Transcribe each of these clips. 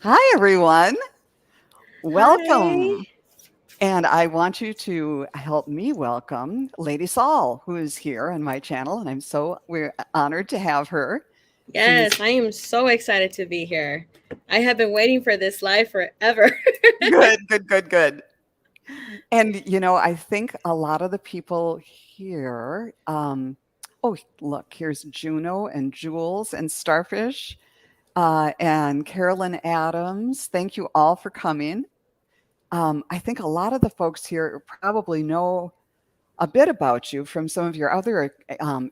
Hi, everyone. Hi. Welcome. And I want you to help me welcome Lady Saul, who is here on my channel. And we're honored to have her. She's Yes, I am so excited to be here. I have been waiting for this live forever. good, good, good, good. And, I think a lot of the people here, oh, look, here's Juno and Jules and Starfish and Carolyn Adams. Thank you all for coming. I think a lot of the folks here probably know a bit about you from some of your other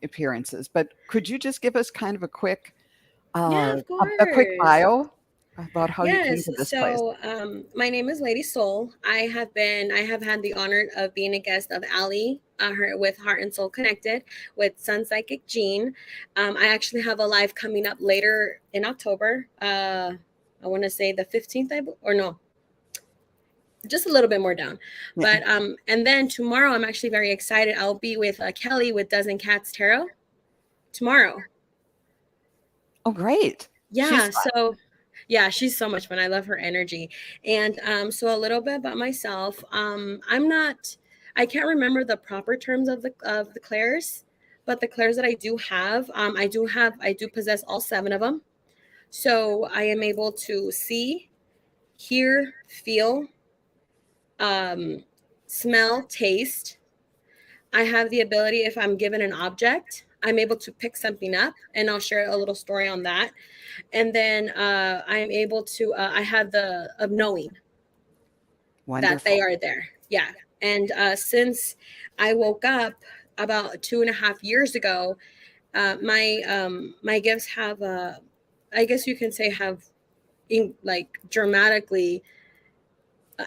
appearances, but could you just give us kind of Yeah, of a quick course. bio about how you came Yes. to this place? My name is Lady Soul. I have had the honor of being a guest of Ali, her with Heart and Soul Connected with Sun Psychic Jean. I actually have a live coming up later in October. I want to say the 15th, or no, just a little bit more down. Yeah. But and then tomorrow I'm actually very excited. I'll be with Kelly with Dozen Cats Tarot tomorrow. Oh, great. She's Yeah, so yeah, she's so much fun. I love her energy. And so a little bit about myself. I can't remember the proper terms of the clairs, but the clairs that I do have, I do possess all seven of them. So I am able to see, hear, feel, um, smell, taste. I have the ability, if I'm given an object, I'm able to pick something up, and I'll share a little story on that. And then I'm able to, I have the of knowing that they wonderful. are there. Yeah. And since I woke up about 2.5 years ago, my gifts have, I guess you can say, have like dramatically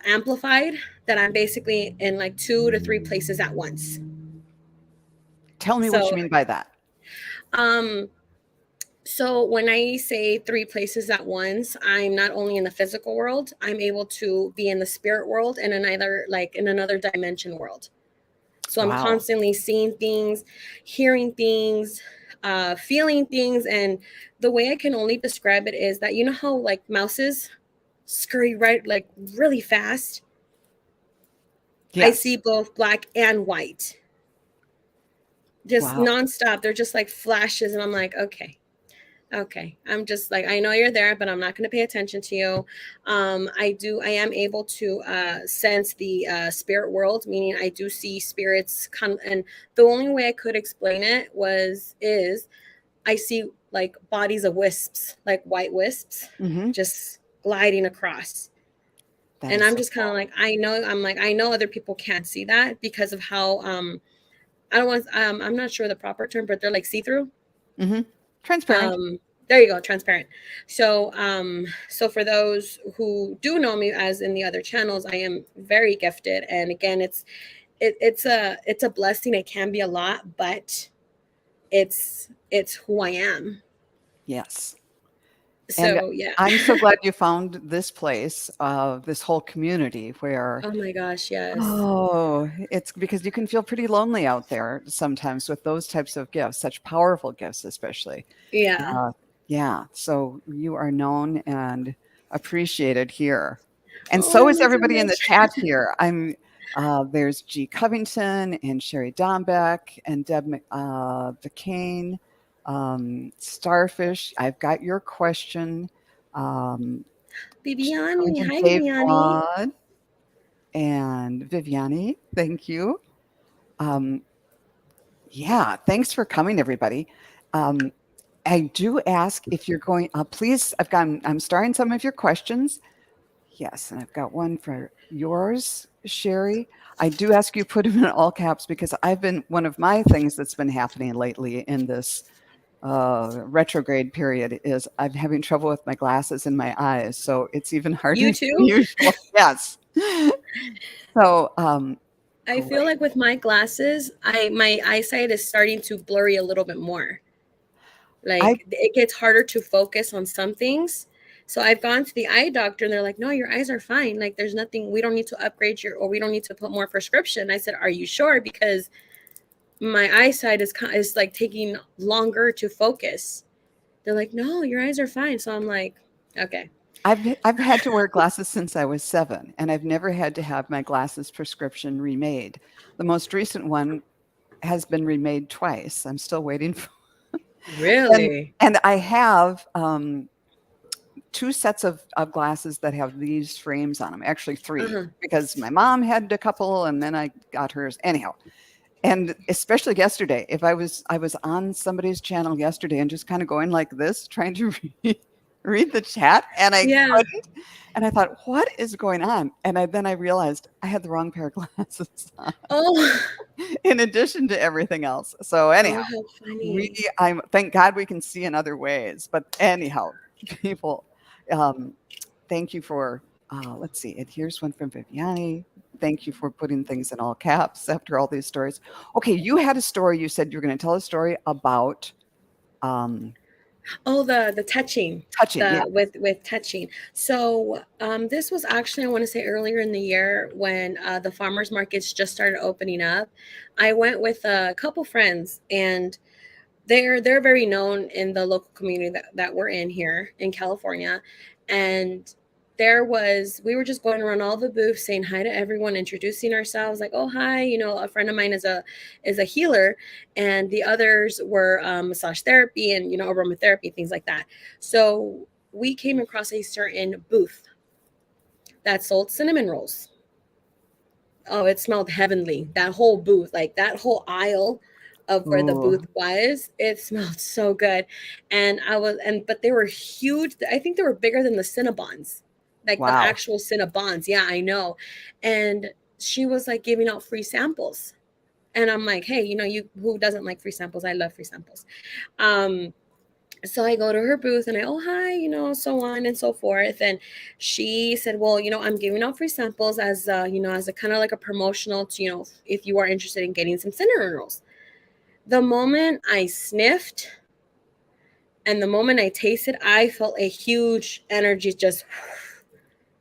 amplified, that I'm basically in like 2 to 3 places at once. Tell me what you So mean by that. um So when I say 3 places at once, I'm not only in the physical world, I'm able to be in the spirit world and in another dimension world. So I'm Wow. constantly seeing things, hearing things, feeling things. And the way I can only describe it is that, you know how like mouses scurry right like really fast? I see Yes. both black and white, just Wow. nonstop. They're just like flashes, and I'm like, okay. Okay. I'm just like, I know you're there, but I'm not going to pay attention to you. I am able to sense the spirit world, meaning I do see spirits come. And the only way I could explain it is I see like bodies of wisps, like white wisps, Hmm. just gliding across. That And is I'm so just kind of cool. like, I know other people can't see that because of how, I don't want, I'm not sure the proper term, but they're like see through. Hmm. Transparent. um there you go, transparent. So for those who do know me as in the other channels, I am very gifted. And again, it's a blessing. It can be a lot, but it's who I am. Yes. And So yeah. I'm so glad you found this place, this whole community where Oh my gosh, yes. oh, it's because you can feel pretty lonely out there sometimes with those types of gifts, such powerful gifts, especially. Yeah. Uh, yeah, so you are known and appreciated here. And Oh, so that is means so everybody in the much. chat here. There's G. Covington and Sherry Dombeck and Deb McCain, Starfish. I've got your question. Um, G. Bibiani, Covington, hi Dave Bibiani. Claude and Viviani, thank you. Um, yeah, thanks for coming, everybody. Um, I do ask if you're going, please, I'm starring some of your questions. Yes, and I've got one for yours, Sherry. I do ask you put them in all caps because one of my things that's been happening lately in this retrograde period is I'm having trouble with my glasses and my eyes. So it's even harder You than too. usual. Yes. So, I feel great. like with my glasses, I my eyesight is starting to blurry a little bit more. I Like it gets harder to focus on some things. So I've gone to the eye doctor and they're like, no, your eyes are fine. Like there's nothing, we don't need to upgrade or we don't need to put more prescription. I said, are you sure? Because my eyesight is like taking longer to focus. They're like, no, your eyes are fine. So I'm like, okay. I've had to wear glasses since I was 7, and I've never had to have my glasses prescription remade. The most recent one has been remade twice. I'm still waiting for and Really? and I have, 2 sets of glasses that have these frames on them. Actually 3, Uh-huh. because my mom had a couple and then I got hers. Anyhow, and especially yesterday, if I was on somebody's channel yesterday and just kinda going like this, trying to read the chat, and I Yeah. couldn't, and I thought, "What is going on?" And then I realized I had the wrong pair of glasses on, Oh. in addition to everything else. So anyhow, Oh, how we funny. I'm thank God we can see in other ways. But anyhow, people, um, thank you for, let's see, and here's one from Viviani. Thank you for putting things in all caps after all these stories. Okay, you had a story. You said you were going to tell a story about um, Oh, the touching, touching. Yeah. the with touching. So this was actually, I want to say, earlier in the year when the farmers markets just started opening up. I went with a couple friends, and they're very known in the local community that we're in here in California. And we were just going around all the booths saying hi to everyone, introducing ourselves, like, oh hi, a friend of mine is a healer, and the others were massage therapy and aromatherapy, things like that. So we came across a certain booth that sold cinnamon rolls. Oh, it smelled heavenly. That whole booth, like that whole aisle of where the Ooh, booth was, it smelled so good. But they were huge. I think they were bigger than the Cinnabons, like the wow. actual Cinnabons. Yeah, I know. And she was like giving out free samples. And I'm like, hey, you who doesn't like free samples? I love free samples. Um, so I go to her booth and oh hi, so on and so forth. And she said, well, I'm giving out free samples as as a kind of like a promotional to, if you are interested in getting some cinnamon rolls. The moment I sniffed and the moment I tasted, I felt a huge energy just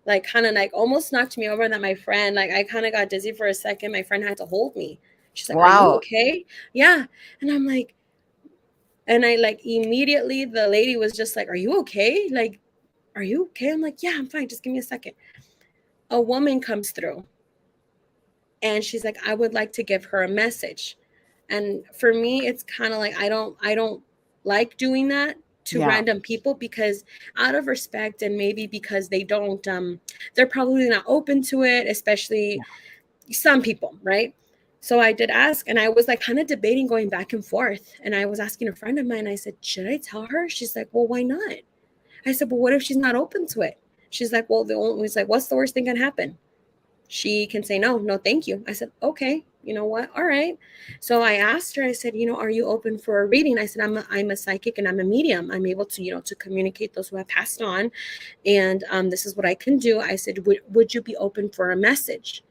like kind of like almost knocked me over. That my friend, like I kind of got dizzy for a second. My friend had to hold me. She's like, are you Wow. okay? Yeah. And I'm like, and I like immediately the lady was just like, are you okay? Like, are you okay? I'm like, yeah, I'm fine. Just give me a second. A woman comes through and she's like, I would like to give her a message. And for me, it's kind of like I don't like doing that to Yeah. random people, because out of respect, and maybe because they're probably not open to it, especially Yeah. some people, right? So I did ask, and I was like kind of debating, going back and forth. And I was asking a friend of mine, I said, should I tell her? She's like, well, why not? I said, but what if she's not open to it? She's like, well, was like, what's the worst thing can happen? She can say no, no, thank you. I said, okay, you know what? All right. So I asked her, I said, are you open for a reading? I said, I'm a psychic and I'm a medium. I'm able to, to communicate those who have passed on. And this is what I can do. I said, would you be open for a message?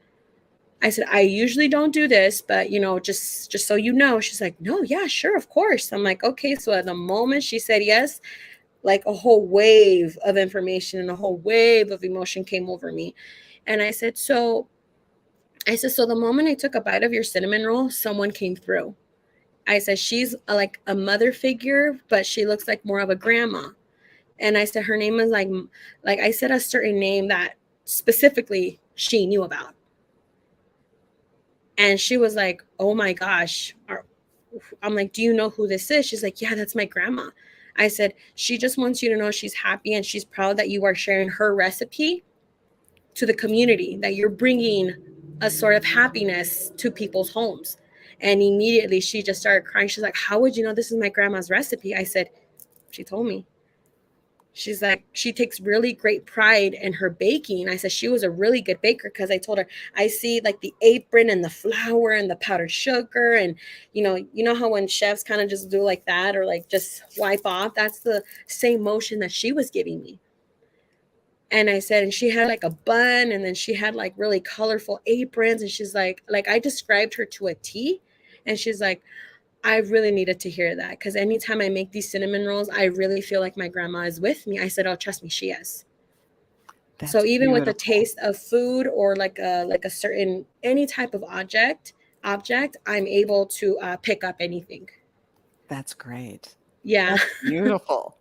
I said, I usually don't do this, but just so you know. She's like, no, yeah, sure, of course. I'm like, okay. So at the moment she said yes, like a whole wave of information and a whole wave of emotion came over me. And I said, so the moment I took a bite of your cinnamon roll, someone came through. I said, she's like a mother figure, but she looks like more of a grandma. And I said, her name is like I said a certain name that specifically she knew about. And she was like, oh my gosh. I'm like, do you know who this is? She's like, yeah, that's my grandma. I said, she just wants you to know she's happy and she's proud that you are sharing her recipe to the community, that you're bringing a sort of happiness to people's homes. And immediately she just started crying. She's like, how would you know this is my grandma's recipe? I said, she told me. She's like, she takes really great pride in her baking. I said she was a really good baker, because I told her, I see like the apron and the flour and the powdered sugar. And, you know how when chefs kind of just do like that, or like just wipe off, that's the same motion that she was giving me. And I said, and she had like a bun, and then she had like really colorful aprons. And she's like I described her to a T. And she's like, I really needed to hear that, because anytime I make these cinnamon rolls, I really feel like my grandma is with me. I said, oh, trust me, she is. So That's even with the beautiful. taste of food, or like a certain any type of object, I'm able to pick up anything. That's great. Yeah. That's beautiful.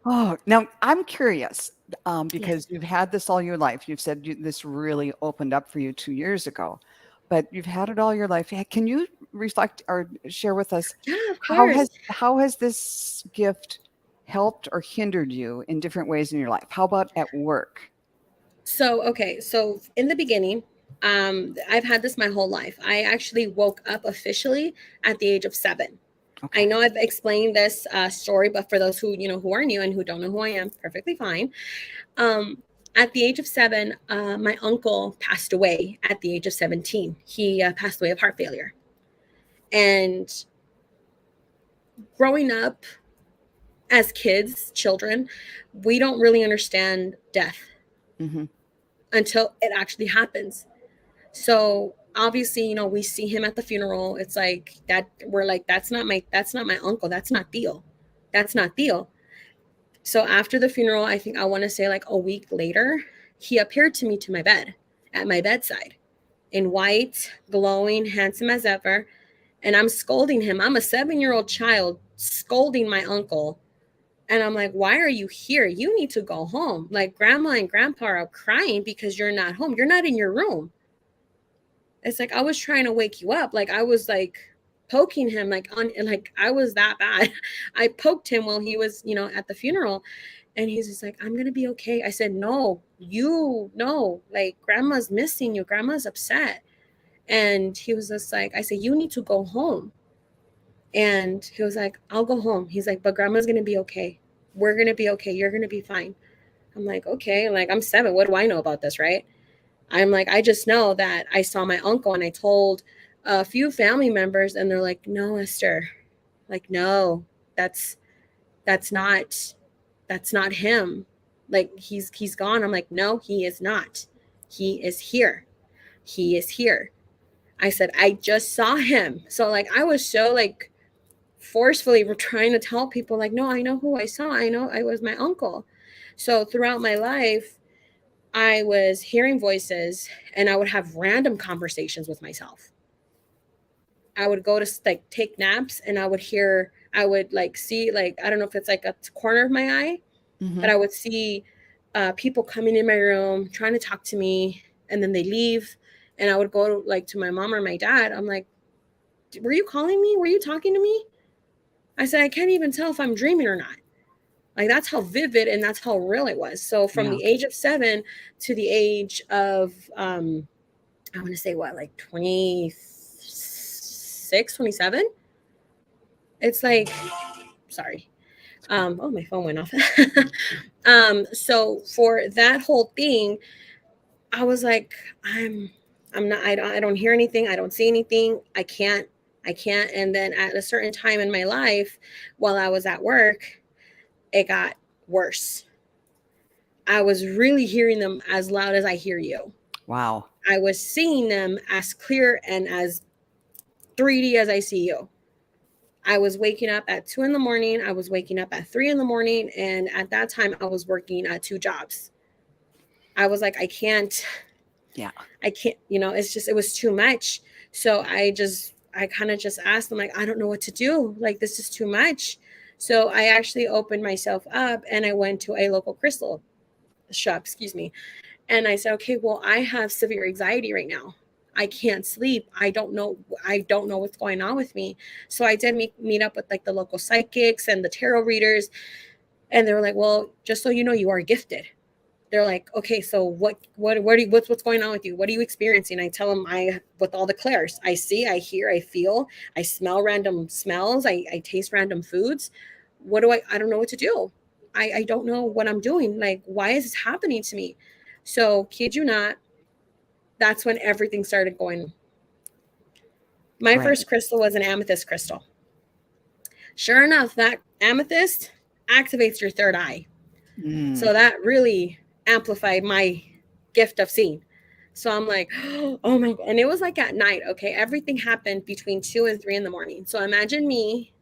Oh, now I'm curious, Yes. because you've had this all your life. You've said this really opened up for you 2 years ago, but you've had it all your life. Can you reflect or share with us Yeah, of course. how has this gift helped or hindered you in different ways in your life? How about at work? So, okay, so in the beginning, I've had this my whole life. I actually woke up officially at the age of 7. I Okay. know I've explained this story, but for those who who are new and who don't know who I am, perfectly fine. Um, at the age of 7, my uncle passed away at the age of 17. He passed away of heart failure. And growing up as kids, children, we don't really understand death Hmm. until it actually happens. So obviously, we see him at the funeral. It's like that. We're like, that's not my uncle. That's not Theo. That's not Theo. So after the funeral, I think I want to say like a week later, he appeared to me to my bed, at my bedside, in white, glowing, handsome as ever. And I'm scolding him. I'm a 7-year-old child scolding my uncle. And I'm like, why are you here? You need to go home. Like, grandma and grandpa are crying because you're not home. You're not in your room. It's like I was trying to wake you up. Like, I was like poking him, like, on, and like I was that bad. I poked him while he was, at the funeral. And he's just like, I'm gonna be okay. I said, no, like, grandma's missing you. Grandma's upset. And he was just like, I said, you need to go home. And he was like, I'll go home. He's like, but grandma's gonna be okay. We're gonna be okay. You're gonna be fine. I'm like, okay. Like, I'm 7. What do I know about this, right? I'm like, I just know that I saw my uncle and I told a few family members, and they're like, no, Esther, like, no, that's that's not that's not him. Like, he's gone. I'm like, no, he is not. He is here. He is here. I said, I just saw him. So like I was so like forcefully trying to tell people like, no, I know who I saw. I know I was my uncle. So throughout my life, I was hearing voices and I would have random conversations with myself. I would go to like take naps and I would like see, like, I don't know if it's like a corner of my eye, Hmm. but I would see people coming in my room trying to talk to me, and then they leave. And I would go like to my mom or my dad. I'm like, were you calling me? Were you talking to me? I said, I can't even tell if I'm dreaming or not. Like, that's how vivid and that's how real it was. So from Yeah. the age of 7 to the age of I want to say what, like 26, 27. It's like, sorry. Oh, my phone went off. So for that whole thing, I was like, I'm not, I don't hear anything. I don't see anything. I can't. And then at a certain time in my life, while I was at work, it got worse. I was really hearing them as loud as I hear you. Wow. I was seeing them as clear and as 3D as I see you. I was waking up at 2 in the morning. I was waking up at 3 in the morning. And at that time, I was working at 2 jobs. I was like, Yeah. I can't, it's just, it was too much. So I kind of just asked them, like, I don't know what to do. Like, this is too much. So I actually opened myself up and I went to a local crystal shop, excuse me. And I said, okay, well, I have severe anxiety right now. I can't sleep. I don't know what's going on with me. So I did meet up with like the local psychics and the tarot readers. And they were like, well, just so you know, you are gifted. They're like, okay, so what's going on with you? What are you experiencing? I tell them, with all the clairs, I see, I hear, I feel, I smell random smells, I taste random foods. I don't know what to do. I don't know what I'm doing. Like, why is this happening to me? So, kid you not, that's when everything started going. My Right. first crystal was an amethyst crystal. Sure enough, that amethyst activates your third eye. Mm. So that really amplified my gift of seeing. So I'm like, oh my, and it was like at night. Okay. Everything happened between 2 and 3 in the morning. So imagine me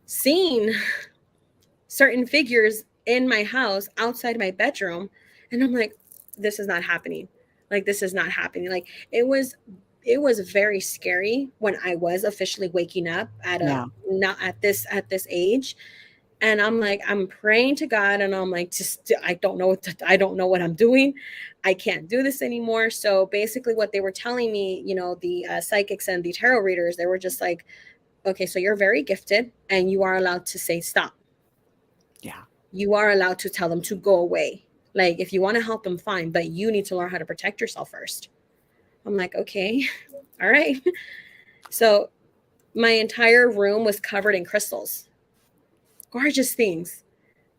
seeing certain figures in my house outside my bedroom. And I'm like, this is not happening. Like, this is not happening. Like, it was very scary when I was officially waking up at a Yeah. not at this age. And I'm like, I'm praying to God, and I'm like, just I don't know I don't know what I'm doing. I can't do this anymore. So basically, what they were telling me, the psychics and the tarot readers, they were just like, okay, so you're very gifted, and you are allowed to say stop. Yeah. You are allowed to tell them to go away. Like, if you want to help them, fine, but you need to learn how to protect yourself first. I'm like, okay, all right. So my entire room was covered in crystals, gorgeous things.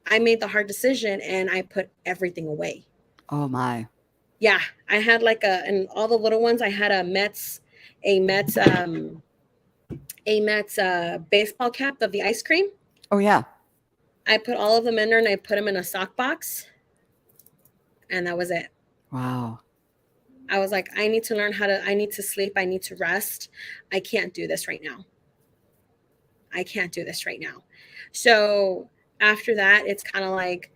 I made the hard decision and I put everything away. Oh my. Yeah, I had and all the little ones. I had a Mets, a Mets baseball cap of the ice cream. Oh yeah. I put all of them in there and I put them in a sock box, and that was it. Wow. I was like, I need to learn how to. I need to sleep. I need to rest. I can't do this right now. I can't do this right now. So after that, it's kind of like,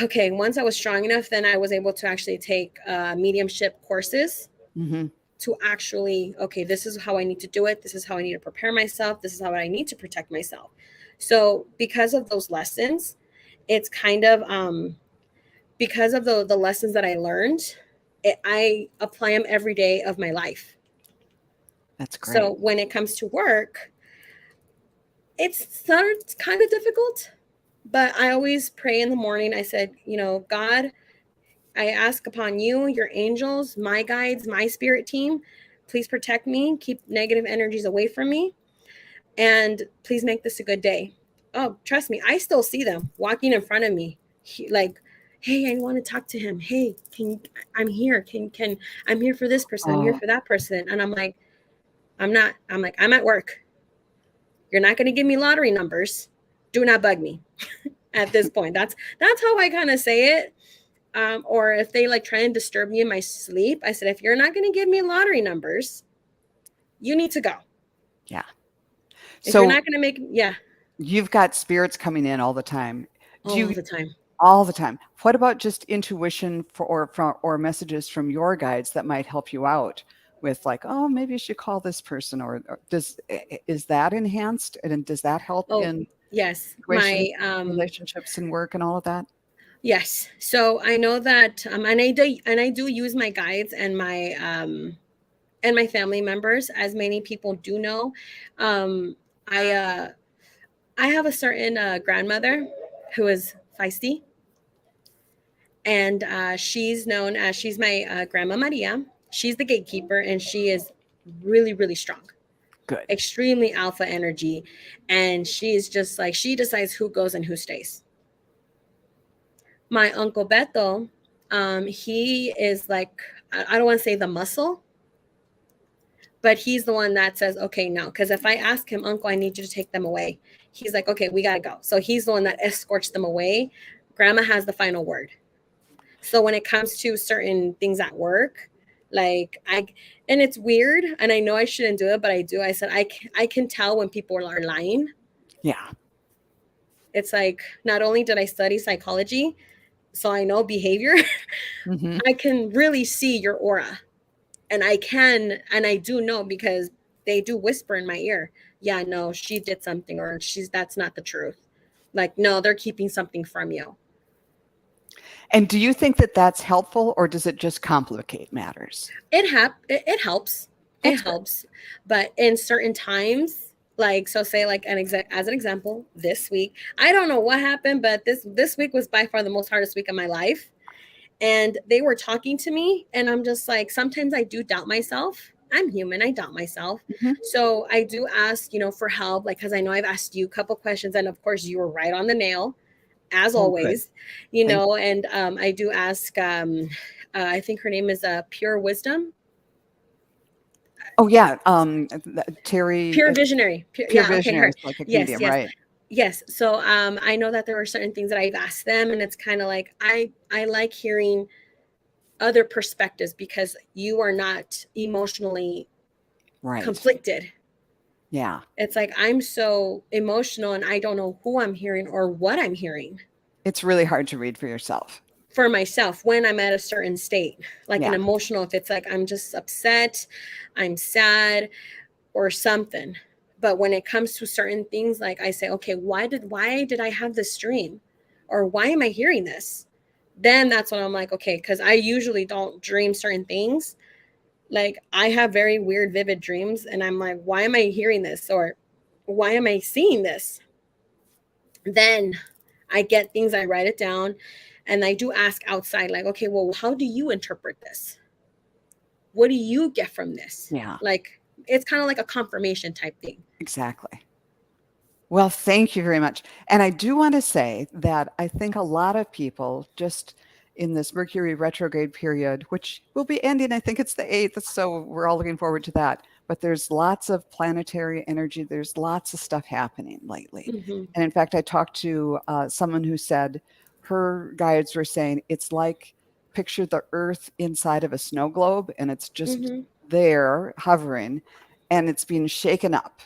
okay, once I was strong enough, then I was able to actually take mediumship courses Mm-hmm. to actually, okay, this is how I need to do it. This is how I need to prepare myself. This is how I need to protect myself. So because of those lessons, it's kind of because of the lessons that I learned, I apply them every day of my life. That's So great. when it comes to work, it's kind of difficult, but I always pray in the morning. I said, God, I ask upon you, your angels, my guides, my spirit team, please protect me, keep negative energies away from me, and please make this a good day. Oh, trust me, I still see them walking in front of me, like, hey, I want to talk to him. Hey, I'm here. Can I'm here for this person. I'm here Oh, for that person. And I'm like, I'm not. I'm like, I'm at work. You're not going to give me lottery numbers. Do not bug me. At this point, that's how I kind of say it. Or if they like try and disturb me in my sleep, I said, if you're not going to give me lottery numbers, you need to go. yeah. If you're So not going to make, yeah, you've got spirits coming in all the time. Do all you the time. all the time? What about just intuition or messages from your guides that might help you out with like, oh, maybe you should call this person or is that enhanced and does that help Oh, in yes. situations, relationships and work and all of that? Yes. So I know that, and I do use my guides and my family members, as many people do know. Um, I I have a certain grandmother who is feisty, and she's my Grandma Maria. She's the gatekeeper, and she is really, really strong, Good. extremely alpha energy, and she's just like, she decides who goes and who stays. My uncle Beto, he is like, I don't want to say the muscle, but he's the one that says, okay, no. Because if I ask him, Uncle, I need you to take them away, he's like, okay, we got to go. So he's the one that escorts them away. Grandma has the final word. So when it comes to certain things at work, like and it's weird, and I know I shouldn't do it, but I do. I said, I can tell when people are lying. Yeah. It's like, not only did I study psychology, so I know behavior, Hmm. I can really see your aura. And I do know, because they do whisper in my ear, yeah, no, she did something, or that's not the truth. Like, no, they're keeping something from you. And do you think that that's helpful or does it just complicate matters? It helps. It That's good. helps. But in certain times, like, so say like as an example, this week, I don't know what happened, but this week was by far the most hardest week of my life. And they were talking to me, and I'm just like, sometimes I do doubt myself. I'm human, I doubt myself. Hmm. So I do ask, for help, like, because I know I've asked you a couple questions, and of course you were right on the nail, as Oh, good. always. Thank And I do ask, I think her name is Pure Wisdom. Oh, yeah. Terry, Pure Visionary. Pure Yeah, okay, Visionary, her. psychic Yes, medium, yes. right? Yes. So I know that there are certain things that I've asked them, and it's kind of like, I like hearing other perspectives, because you are not emotionally Right. conflicted. Yeah. It's like, I'm so emotional, and I don't know who I'm hearing or what I'm hearing It's really hard to read for yourself. for myself when I'm at a certain state, like an Yeah. emotional, if it's like I'm just upset, I'm sad, or something. But when it comes to certain things, like I say, okay, why did I have this dream, or why am I hearing this? Then that's when I'm like, okay, because I usually don't dream certain things. Like I have very weird, vivid dreams, and I'm like, why am I hearing this, or why am I seeing this? Then I get things, I write it down, and I do ask outside, like, okay, well, how do you interpret this? What do you get from this? Yeah, Like, it's kind of like a confirmation type thing. exactly. Well, thank you very much. And I do want to say that I think a lot of people just in this Mercury retrograde period, which will be ending, I think it's the 8th, so we're all looking forward to that. But there's lots of planetary energy, there's lots of stuff happening lately. Mm-hmm. And in fact, I talked to someone who said her guides were saying it's like picture the Earth inside of a snow globe, and it's just Mm-hmm. there hovering and it's being shaken up,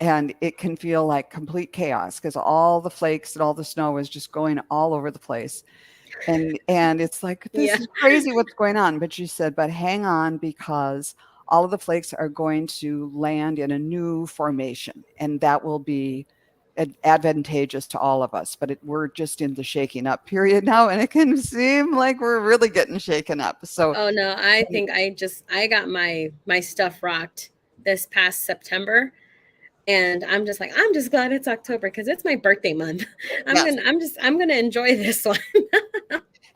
and it can feel like complete chaos because all the flakes and all the snow is just going all over the place, and it's like this Yeah. is crazy what's going on. But she said, but hang on, because all of the flakes are going to land in a new formation, and that will be advantageous to all of us. But we're just in the shaking up period now, and it can seem like we're really getting shaken up. So Oh no, I think I got my stuff rocked this past September, and I'm just glad it's October because it's my birthday month. yes. I'm gonna enjoy this one.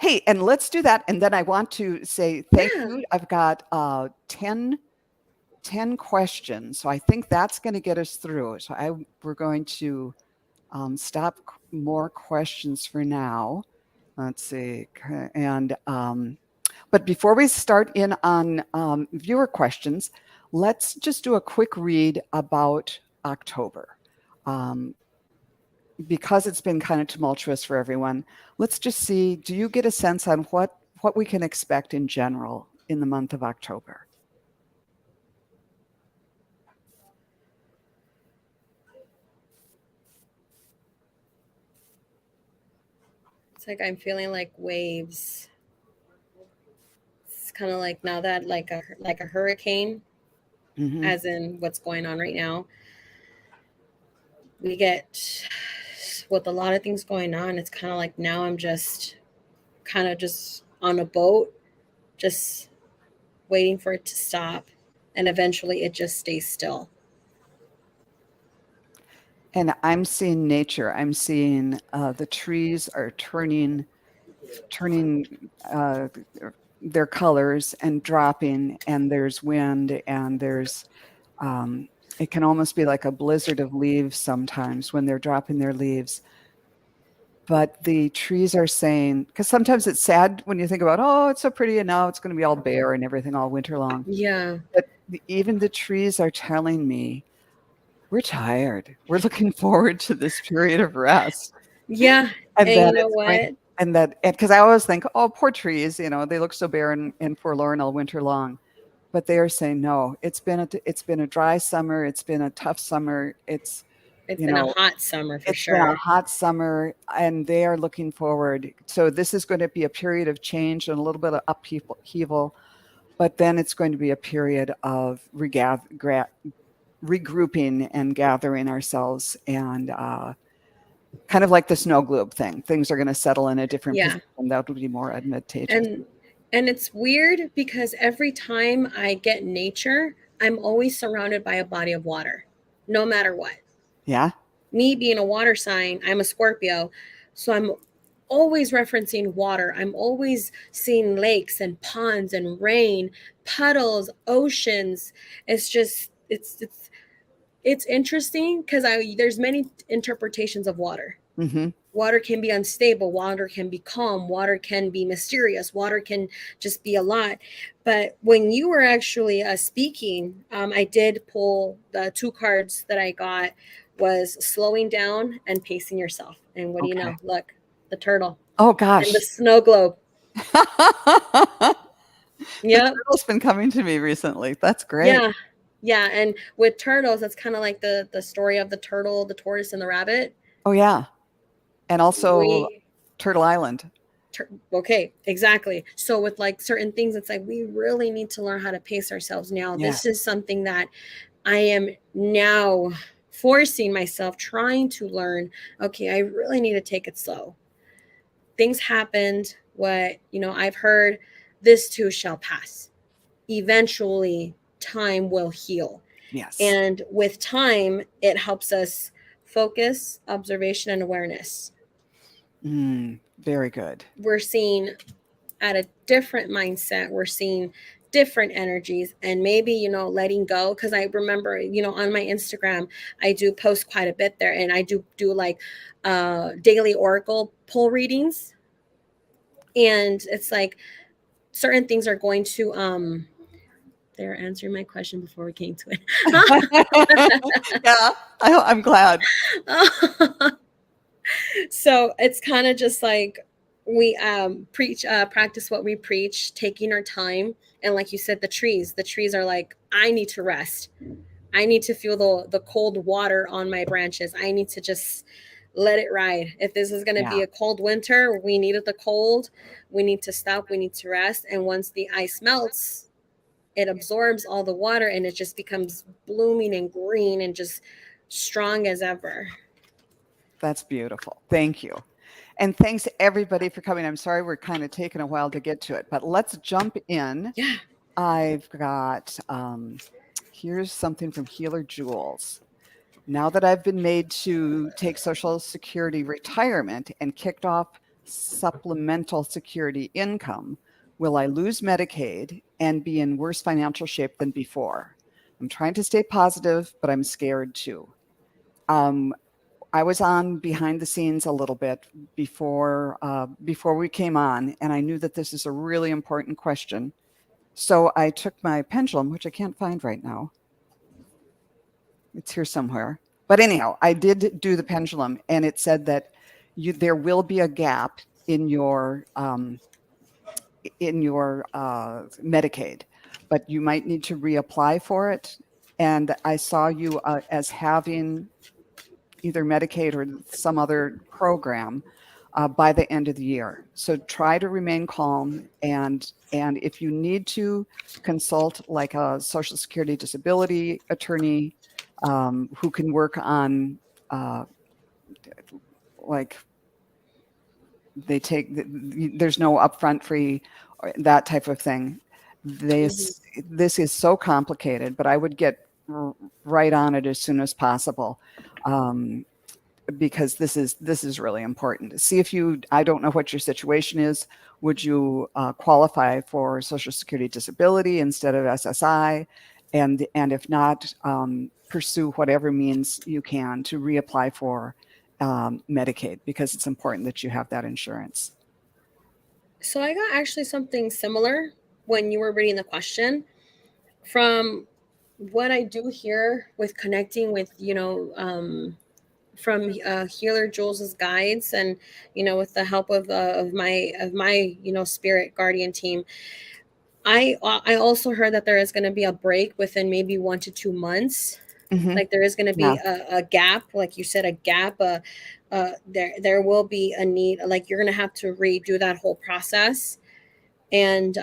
Hey, and let's do that. And then I want to say thank Yeah. you. I've got 10 questions. So I think that's going to get us through. So we're going to stop more questions for now. Let's see. And but before we start in on viewer questions, let's just do a quick read about October. Um, because it's been kind of tumultuous for everyone, let's just see, do you get a sense on what we can expect in general in the month of October? It's like I'm feeling like waves. It's kind of like now that like a hurricane, Hmm. as in what's going on right now. We get with a lot of things going on. It's kind of like now I'm just kind of just on a boat, just waiting for it to stop, and eventually it just stays still. And I'm seeing nature. I'm seeing the trees are turning uh, their colors and dropping, and there's wind, and there's um, it can almost be like a blizzard of leaves sometimes when they're dropping their leaves. But the trees are saying, because sometimes it's sad when you think about, oh, it's so pretty, and now it's going to be all bare and everything all winter long. Yeah. But even the trees are telling me, we're tired. We're looking forward to this period of rest. Yeah. And And that you know it's going, what? and that, because I always think, oh, poor trees, they look so barren and forlorn all winter long. But they are saying, no, it's been a dry summer. It's been a tough summer. It's You been a know, hot summer for it's been a sure. hot summer, and they are looking forward. So this is going to be a period of change and a little bit of upheaval, but then it's going to be a period of regrouping and gathering ourselves, and kind of like the snow globe thing. Things are going to settle in a different Yeah. position that would be more advantageous. And and it's weird because every time I get nature, I'm always surrounded by a body of water, no matter what. Yeah. Me being a water sign, I'm a Scorpio, so I'm always referencing water. I'm always seeing lakes and ponds and rain, puddles, oceans. It's just it's interesting because I there's many interpretations of water. Hmm. Water can be unstable, water can be calm, water can be mysterious, water can just be a lot. But when you were actually speaking, I did pull the two cards that I got was slowing down and pacing yourself. And what do you Okay. know? Look, the turtle Oh and the gosh. snow globe. The Yep. turtle's been coming to me recently. That's great. Yeah. Yeah. And with turtles, that's kind of like the story of the turtle, the tortoise, and the rabbit. Oh yeah. And also We Turtle Island. okay, exactly. So with like certain things, it's like we really need to learn how to pace ourselves now. This Yes. is something that I am now forcing myself, trying to learn, okay, I really need to take it slow. Things happened. What, I've heard, this too shall pass. Eventually, time will heal. Yes. And with time, it helps us focus, observation, and awareness. Very good. We're seeing at a different mindset. We're seeing different energies, and maybe, letting go. Because I remember, on my Instagram, I do post quite a bit there, and I do like daily oracle pull readings. And it's like certain things are going to they're answering my question before we came to Yeah, I'm glad. it. So it's kind of just like we preach practice what we preach, taking our time. And like you said, the trees are like, I need to rest. I need to feel the cold water on my branches. I need to just let it ride. If this is going to Yeah, be a cold winter, we needed the cold. We need to stop. We need to rest. And once the ice melts, it absorbs all the water and it just becomes blooming and green and just strong as ever. that's beautiful. Thank you. And thanks everybody for coming. I'm sorry we're kind of taking a while to get to it, but let's jump in. Yeah. I've got here's something from Healer Jules. Now that I've been made to take Social Security retirement and kicked off supplemental security income, will I lose Medicaid and be in worse financial shape than before? I'm trying to stay positive, but I'm scared too. Um, I was on behind the scenes a little bit before we came on, and I knew that this is a really important question. So I took my pendulum, which I can't find right now. It's here somewhere. But anyhow, I did do the pendulum, and it said that there will be a gap in your Medicaid, but you might need to reapply for it. And I saw you as having either Medicaid or some other program by the end of the year. So try to remain calm, and if you need to consult like a Social Security disability attorney who can work on like there's no upfront free or that type of thing. Mhm. This is so complicated, but I would get right on it as soon as possible. Um, because this is really important. See if you, I don't know what your situation is. Would you qualify for Social Security disability instead of SSI? And if not, pursue whatever means you can to reapply for Medicaid, because it's important that you have that insurance. So I got actually something similar when you were reading the question. From what I do here with connecting with, from Healer Jules's guides, and with the help of my spirit guardian team, I also heard that there is going to be a break within maybe 1 to 2 months. Hmm. Like there is going to Yeah. be a gap, like you said, a gap. There will be a need. Like you're going to have to redo that whole process, and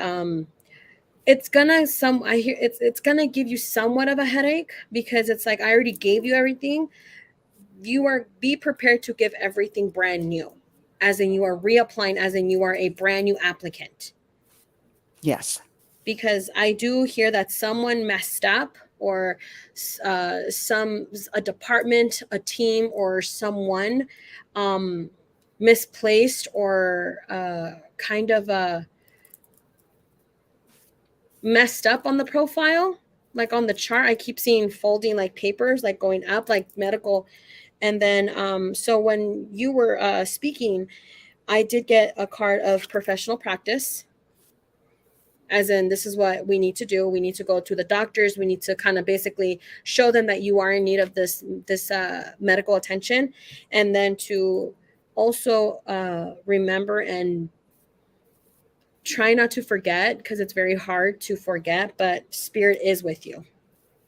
it's gonna some I hear it's gonna give you somewhat of a headache, because it's like I already gave you everything. You are Be prepared to give everything brand new, as in you are reapplying, as in you are a brand new applicant. Yes. Because I do hear that someone messed up, or some a department, a team, or someone um, misplaced, or kind of messed up on the profile. Like on the chart, I keep seeing folding like papers, like going up, like medical. And then, so when you were speaking, I did get a card of professional practice, as in this is what we need to do. We need to go to the doctors. We need to kind of basically show them that you are in need of this medical attention, and then to also remember and try not to forget, because it's very hard to forget, but spirit is with you.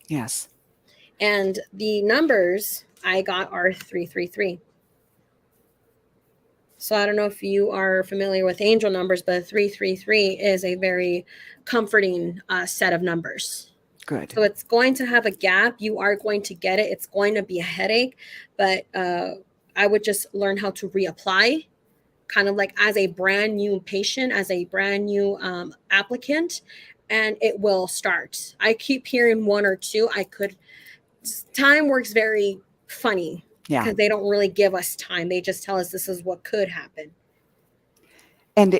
Yes. And the numbers I got are 333. So I don't know if you are familiar with angel numbers, but 333 is a very comforting set of numbers. Good. So it's going to have a gap. You are going to get it. It's going to be a headache, but I would just learn how to reapply, kind of like as a brand new patient, as a brand new applicant, and it will start. I keep hearing one or two. I could, time works very funny Yeah. because they don't really give us time. They just tell us this is what could happen. And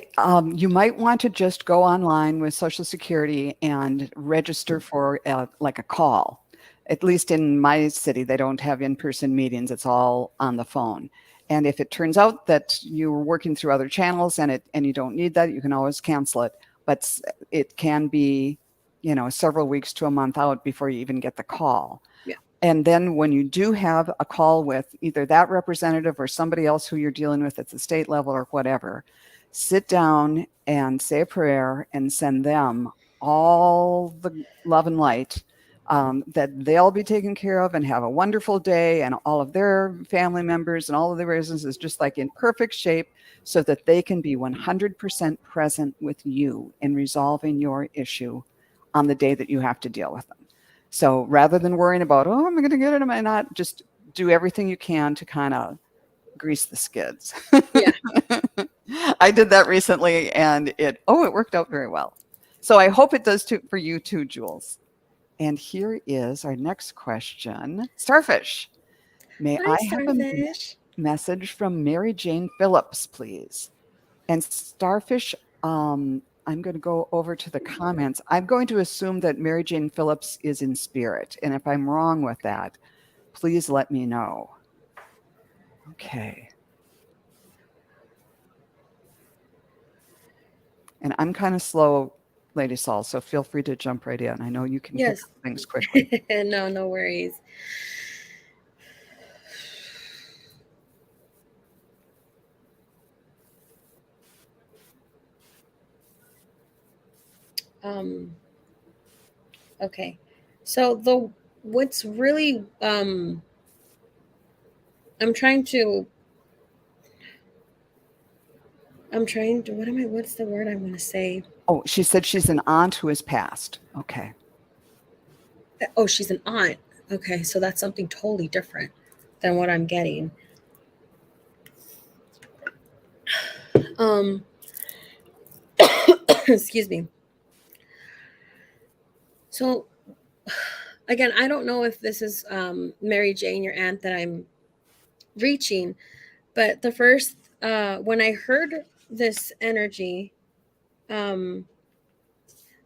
you might want to just go online with Social Security and register for like a call. At least in my city, they don't have in-person meetings. It's all on the phone. And if it turns out that you're working through other channels and you don't need that, you can always cancel it. But it can be, several weeks to a month out before you even get the call. Yeah. And then when you do have a call with either that representative or somebody else who you're dealing with at the state level or whatever, sit down and say a prayer and send them all the love and light, that they'll be taken care of and have a wonderful day, and all of their family members and all of their businesses just like in perfect shape, so that they can be 100% present with you in resolving your issue on the day that you have to deal with them. So rather than worrying about, oh, am I going to get it? Am I not? Just do everything you can to kind of grease the skids. Yeah. I did that recently and it worked out very well. So I hope it does too for you too, Jules. And here is our next question. Starfish, may Hi, I have a Starfish. message from Mary Jane Phillips, please? And Starfish, I'm going to go over to the comments. I'm going to assume that Mary Jane Phillips is in spirit. And if I'm wrong with that, please let me know. Okay. And I'm kind of slow, Lady Saul, so feel free to jump right in. I know you can pick Yes. up things quickly. No, no worries. Um, okay. So the what's really I'm trying to what's the word I want to say? Oh, she said she's an aunt who has passed. Okay. Oh, she's an aunt. Okay, so that's something totally different than what I'm getting. Um excuse me. So again, I don't know if this is Mary Jane, your aunt, that I'm reaching, but the first when I heard this energy, um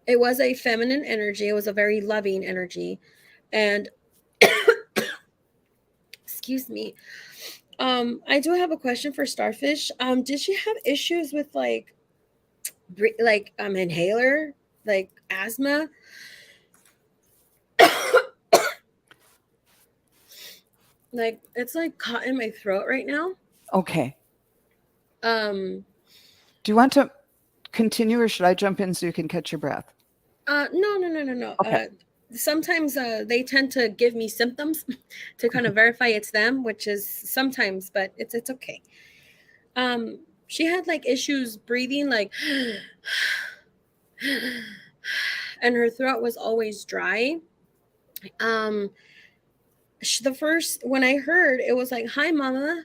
it was a feminine energy. It was a very loving energy. And excuse me. I do have a question for Starfish. Did she have issues with inhaler, like asthma? Like it's like caught in my throat right now. Okay. Um Do you want to continue or should I jump in so you can catch your breath? no. Okay. Sometimes they tend to give me symptoms to kind of verify it's them, which is sometimes, but it's okay. She had like issues breathing, like and her throat was always dry. Um the first when I heard it was like, "Hi mama."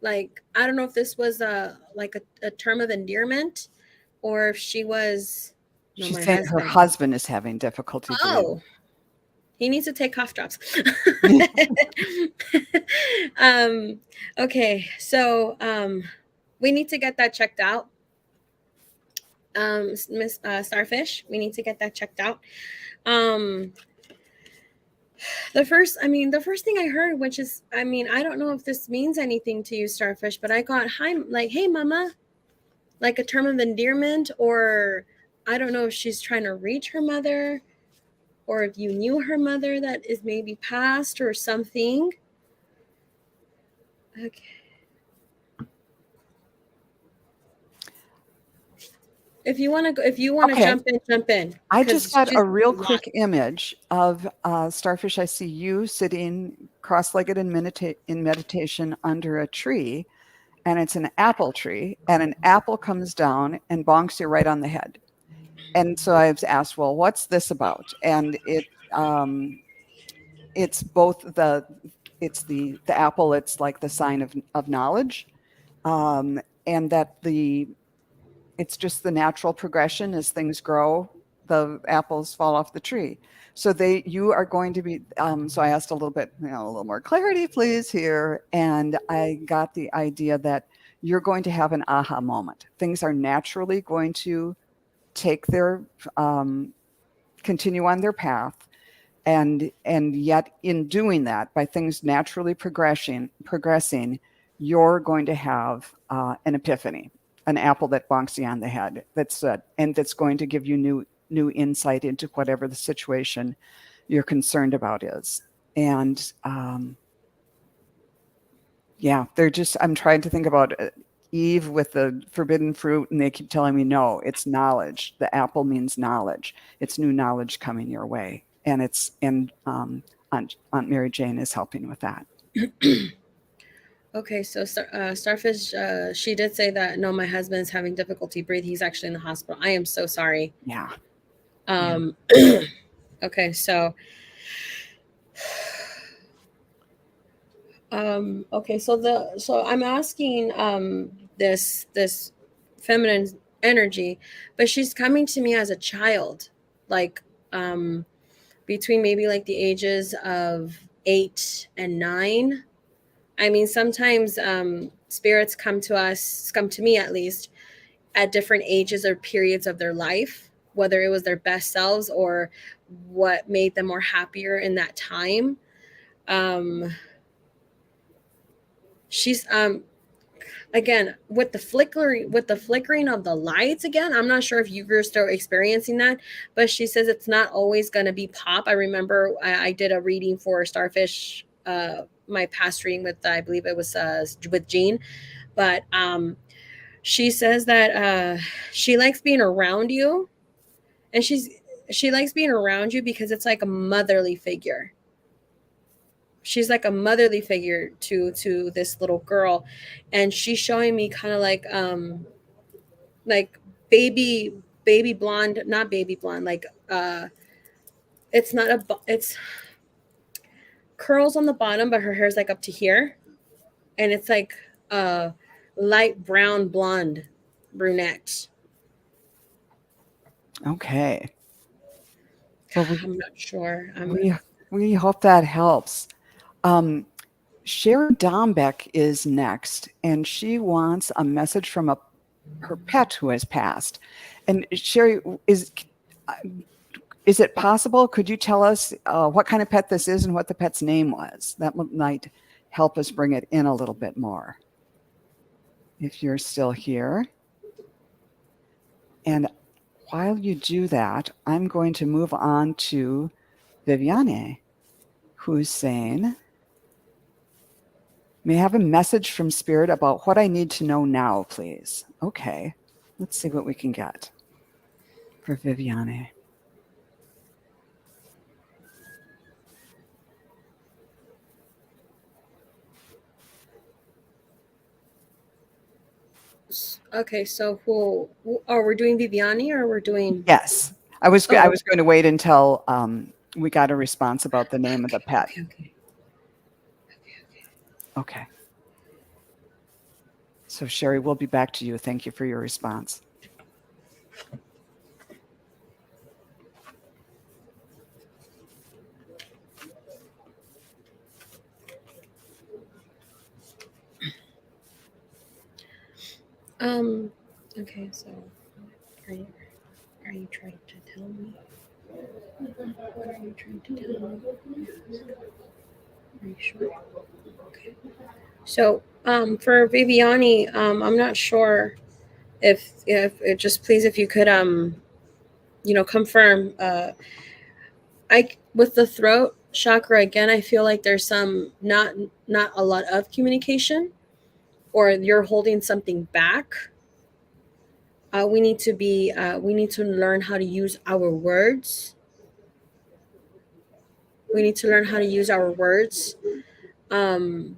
Like I don't know if this was a term of endearment or if she was, no, She's my saying her husband. husband is having difficulty breathing. Oh, he needs to take cough drops. um, okay, so we need to get that checked out. Miss Starfish, we need to get that checked out. Um, the first thing I heard, which is, I don't know if this means anything to you, Starfish, but I got hi, like, hey, mama, like a term of endearment, or I don't know if she's trying to reach her mother, or if you knew her mother that is maybe passed or something. Okay. If you want to go, if you want to Okay. jump in. I just Because got she's a real a lot. quick image of Starfish. I see you sitting cross-legged in meditation under a tree, and it's an apple tree, and an apple comes down and bonks you right on the head. And so I was asked, well, what's this about? And it's both the apple. It's like the sign of knowledge, and that it's just the natural progression as things grow. The apples fall off the tree. So you are going to be. So I asked a little bit, a little more clarity, please, here, and I got the idea that you're going to have an aha moment. Things are naturally going to take um, continue on their path, and yet in doing that, by things naturally progressing, you're going to have an epiphany, an apple that bonks you on the head, and that's going to give you new insight into whatever the situation you're concerned about is. And yeah, I'm trying to think about Eve with the forbidden fruit, and they keep telling me, no, it's knowledge. The apple means knowledge. It's new knowledge coming your way. And Aunt Mary Jane is helping with that. Okay, so Starfish, she did say that no, my husband's having difficulty breathing. He's actually in the hospital. I am so sorry. Yeah. Um, okay, so okay, so I'm asking this feminine energy, but she's coming to me as a child, like um between maybe like the ages of 8 and 9. I mean, sometimes spirits come to me at least, at different ages or periods of their life, whether it was their best selves or what made them more happier in that time. Um, she's again with the flickering of the lights again. I'm not sure if you were still experiencing that, but she says it's not always going to be pop. I remember I did a reading for Starfish, my past reading with, I believe it was with Jean, but she says that she likes being around you, and she likes being around you because it's like a motherly figure. She's like a motherly figure to this little girl, and she's showing me kind of like baby blonde, not baby blonde, like it's not a it's curls on the bottom, but her hair's like up to here, and it's like a light brown blonde brunette. Okay. Well, I'm not sure. we hope that helps. Um, Sherry Dombeck is next, and she wants a message from her pet who has passed. And Sherry, is it possible? Could you tell us what kind of pet this is and what the pet's name was? That might help us bring it in a little bit more. If you're still here. And while you do that, I'm going to move on to Viviane, who's saying, may I have a message from Spirit about what I need to know now, please? Okay, let's see what we can get for Viviane. Okay, so who are we doing Viviani or we're doing? Yes, I was going to wait until we got a response about the name of the pet. Okay. Okay. So Sherry, we'll be back to you. Thank you for your response. Okay, so are you trying to tell me? What are you trying to tell me? Are you sure? Okay. So, for Viviani, I'm not sure if just please, if you could confirm, I with the throat chakra again, I feel like there's some not a lot of communication, or you're holding something back. We need to learn how to use our words. We need to learn how to use our words. um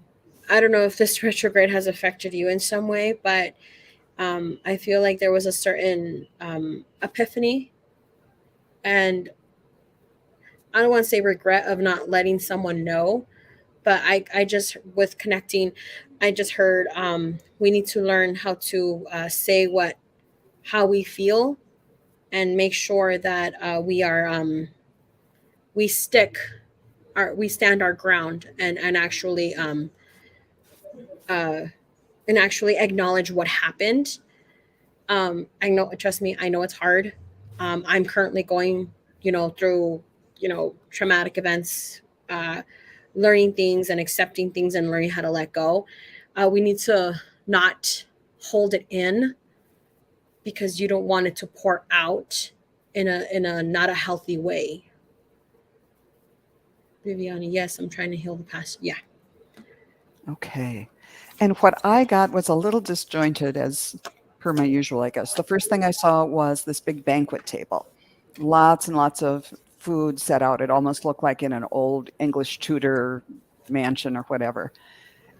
I don't know if this retrograde has affected you in some way, but I feel like there was a certain epiphany And I don't want to say regret of not letting someone know, but I just with connecting, I just heard we need to learn how to say what how we feel and make sure that we stick we stand our ground uh, and actually acknowledge what happened. I know, trust me, I know it's hard. I'm currently going, through, traumatic events, uh, learning things and accepting things and learning how to let go. We need to not hold it in because you don't want it to pour out in a not a healthy way. Viviani, yes, I'm trying to heal the past. Yeah. Okay. And what I got was a little disjointed as per my usual, I guess. The first thing I saw was this big banquet table. Lots and lots of food set out. It almost looked like in an old English Tudor mansion or whatever.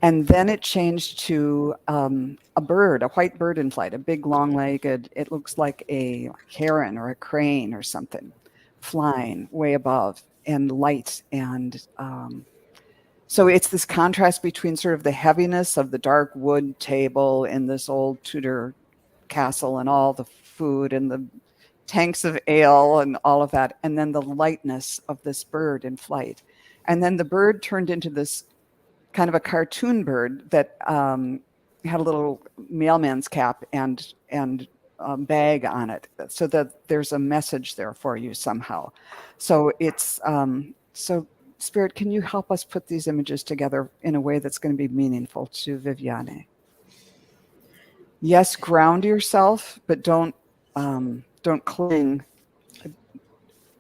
And then it changed to a bird, a white bird in flight, a big long-legged, it looks like a heron or a crane or something, flying way above and light. And so it's this contrast between sort of the heaviness of the dark wood table in this old Tudor castle and all the food and the tanks of ale and all of that, and then the lightness of this bird in flight. And then the bird turned into this kind of a cartoon bird that had a little mailman's cap and bag on it, so that there's a message there for you somehow. So it's so Spirit, can you help us put these images together in a way that's going to be meaningful to Viviane? Yes, ground yourself, but don't cling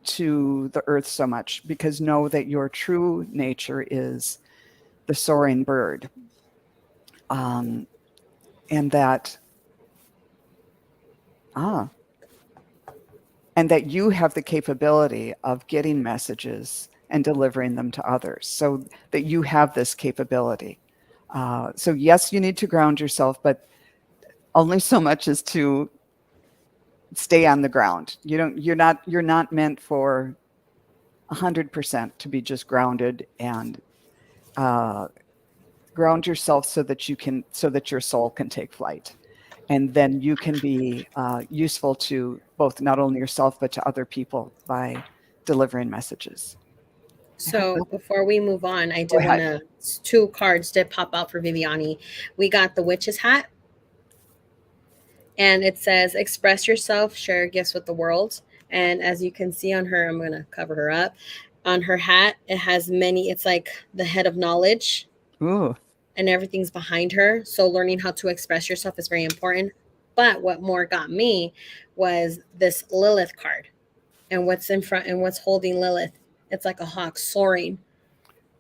to the earth so much, because know that your true nature is the soaring bird. And that ah and that you have the capability of getting messages and delivering them to others, so that you have this capability. So yes, you need to ground yourself, but only so much as to stay on the ground. You're not meant for 100% to be just grounded, and uh, ground yourself so that your soul can take flight, and then you can be useful to both not only yourself but to other people by delivering messages. I hope So that. before we move on, I Go did want ahead. to, two cards did pop out for Viviani. We got the witch's hat, and it says, express yourself, share your gifts with the world. And as you can see on her, I'm going to cover her up. On her hat, it has many, it's like the head of knowledge, Ooh. and everything's behind her. So learning how to express yourself is very important. But what more got me was this Lilith card, and what's in front and what's holding Lilith. It's like a hawk soaring.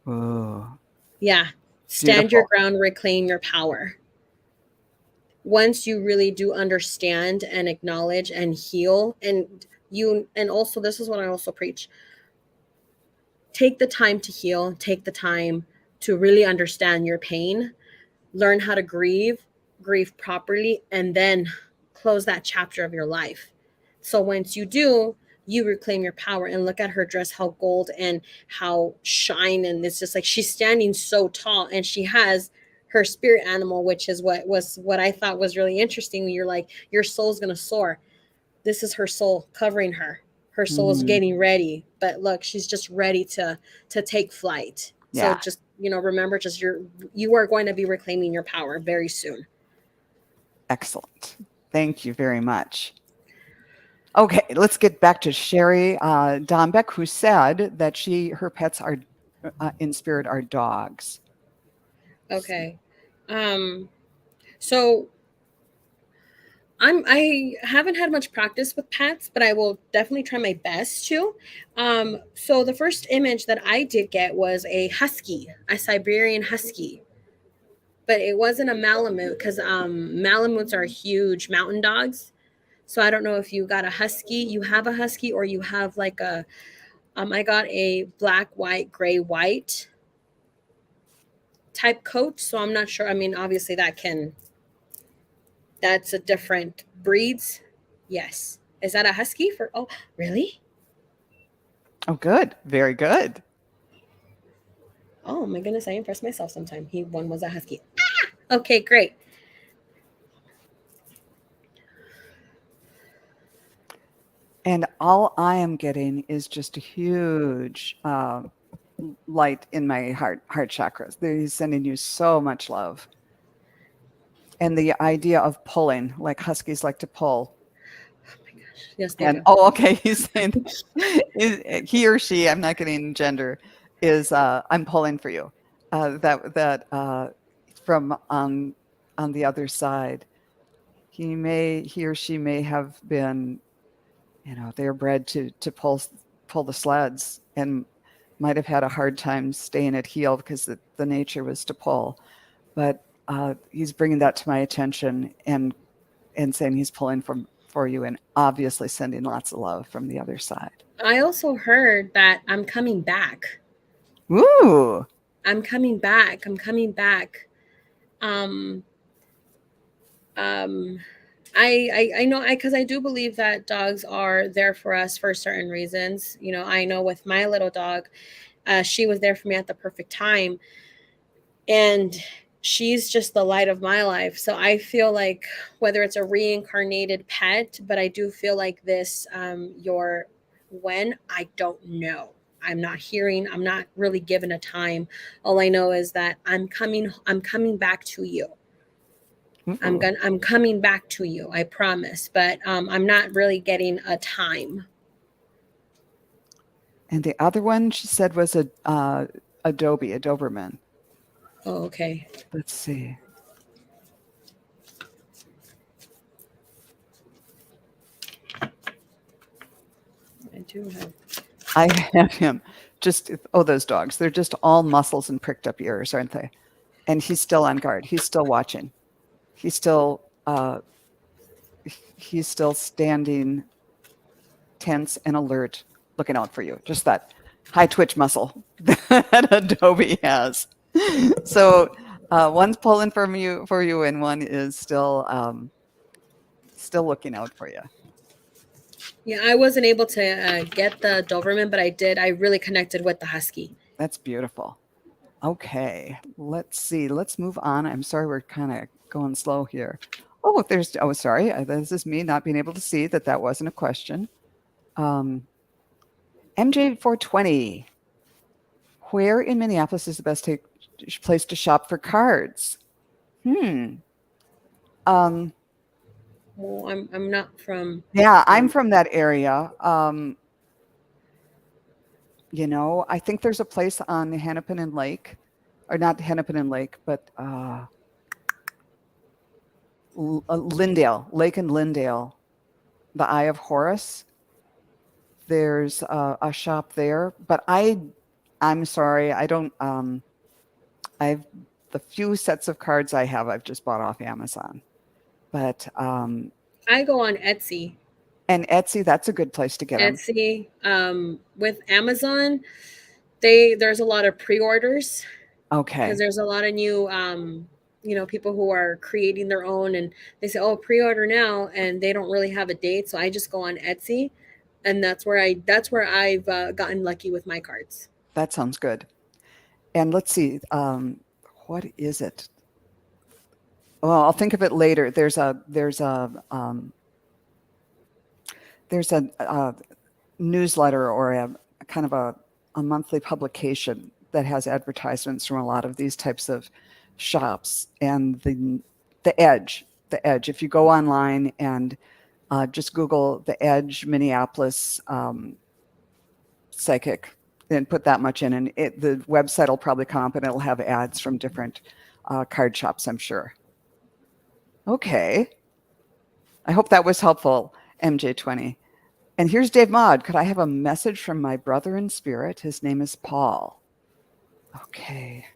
Ooh. Yeah. Stand your Beautiful. ground, reclaim your power. Once you really do understand and acknowledge and heal, and also, this is what I also preach, take the time to heal, take the time to really understand your pain, learn how to grieve properly, and then close that chapter of your life. So once you do, you reclaim your power. And look at her dress, how gold and how shine, and it's just like she's standing so tall, and she has her spirit animal, which is what I thought was really interesting. When you're like, your soul's gonna soar, this is her soul covering her. Her soul is Mm, getting ready, but look, she's just ready to take flight. So yeah, just, remember, just you are going to be reclaiming your power very soon. excellent. Thank you very much. Okay, let's get back to Sherry Dombeck, who said that her pets are in spirit are dogs. Okay. Um so I haven't had much practice with pets, but I will definitely try my best to. So the first image that I did get was a husky, a Siberian husky. But it wasn't a Malamute, because Malamutes are huge mountain dogs. So I don't know if you got a husky, you have a husky, or you have like a I got a black, white, gray, white type coat. So I'm not sure. I mean, obviously that's a different breeds. Yes. Is that a husky for, oh, really? Oh, good. Very good. Oh my goodness, I impressed myself sometime. One was a husky. Okay, great. And all I am getting is just a huge light in my heart chakras. He's sending you so much love. And the idea of pulling, like huskies like to pull. Oh my gosh. Yes, they And do. oh, okay, he's saying he or she, I'm not getting gender, is I'm pulling for you. That from on the other side, he or she may have been, they're bred to pull the sleds and might have had a hard time staying at heel because the nature was to pull. But he's bringing that to my attention and saying he's pulling for you and obviously sending lots of love from the other side. I also heard that I'm coming back. Ooh. I'm coming back. I'm coming back. Um, um, I know because I do believe that dogs are there for us for certain reasons. I know with my little dog, she was there for me at the perfect time, and she's just the light of my life. So I feel like whether it's a reincarnated pet, but I do feel like this, your when, I don't know. I'm not hearing, I'm not really given a time. All I know is that I'm coming back to you. Ooh. I'm coming back to you, I promise. But I'm not really getting a time. And the other one she said was a Doberman. Oh, okay. Let's see. I do have. I have him just, oh, those dogs. They're just all muscles and pricked up ears, aren't they? And he's still on guard. He's still watching. He's still, he's still standing tense and alert, looking out for you. Just that high twitch muscle that Adobe has. So one's pulling for you, and one is still looking out for you. Yeah, I wasn't able to get the Doberman, but I did. I really connected with the husky. That's beautiful. Okay, let's see. Let's move on. I'm sorry, we're kind of going slow here. Oh, sorry. This is me not being able to see that wasn't a question. MJ420. Where in Minneapolis is the best place to shop for cards? Hmm. Um, Well, I'm not from. yeah, I'm Um, from that area. I think there's a place on Hennepin and Lake, or not Hennepin and Lake, but Lindale, Lake and Lindale, the Eye of Horus. There's a shop there, but I'm sorry, I don't. I've the few sets of cards I have, I've just bought off Amazon. But I go on Etsy. and Etsy, that's a good place to get them. Etsy. With Amazon, there's a lot of pre-orders because Okay, there's a lot of new people who are creating their own, and they say, "Oh, pre-order now," and they don't really have a date. So I just go on Etsy, and that's where I've gotten lucky with my cards. that sounds good. And let's see, what is it? Well, I'll think of it later. There's a newsletter or a kind of a monthly publication that has advertisements from a lot of these types of shops. And the Edge. If you go online and just Google the Edge Minneapolis psychic and put that much in, and the website will probably come up and it'll have ads from different card shops, I'm sure. Okay. I hope that was helpful, MJ20. And here's Dave Maud. Could I have a message from my brother in spirit? His name is Paul. Okay.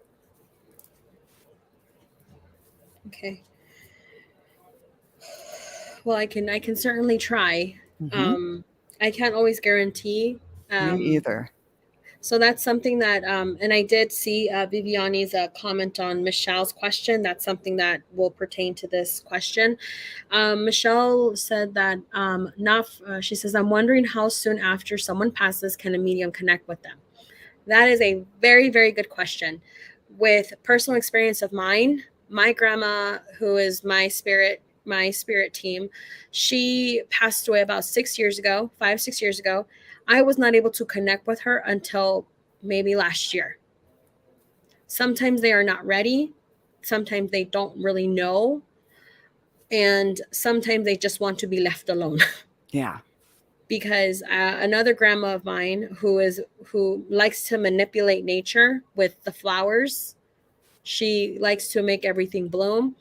Okay. Well, I can certainly try. Mm-hmm. Um, I can't always guarantee. Me Um, either. So that's something that, and I did see Viviani's comment on Michelle's question. That's something that will pertain to this question. Michelle said that, she says, I'm wondering how soon after someone passes can a medium connect with them? That is a very, very good question. With personal experience of mine, my grandma, who is my spirit team, she passed away about 6 years ago, 5, 6 years ago. I was not able to connect with her until maybe last year. Sometimes they are not ready. Sometimes they don't really know. And sometimes they just want to be left alone. Yeah. Because another grandma of mine who likes to manipulate nature with the flowers, she likes to make everything bloom.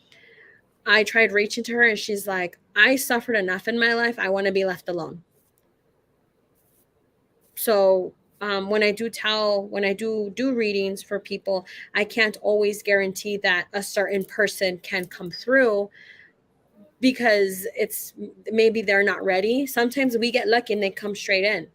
I tried reaching to her and she's like, I suffered enough in my life, I want to be left alone. So when I do readings for people, I can't always guarantee that a certain person can come through, because it's maybe they're not ready. Sometimes we get lucky and they come straight in.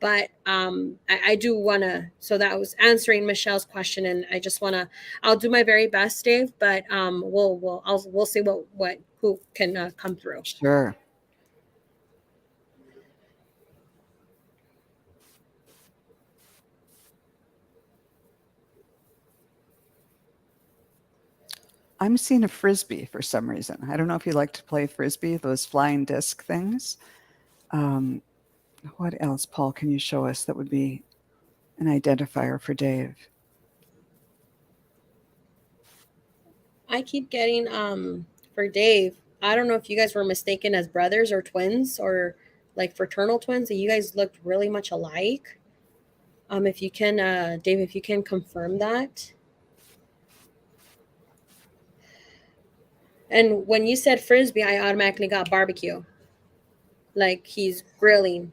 But I do want to, so that was answering Michelle's question, and I just want to, I'll do my very best, Dave, but we'll see what who can come through. Sure. I'm seeing a frisbee for some reason. I don't know if you like to play frisbee, those flying disc things. Um, what else, Paul, can you show us that would be an identifier for Dave? I keep getting for Dave, I don't know if you guys were mistaken as brothers or twins or like fraternal twins, and you guys looked really much alike. If you can, Dave, if you can confirm that. And when you said frisbee, I automatically got barbecue. Like he's grilling,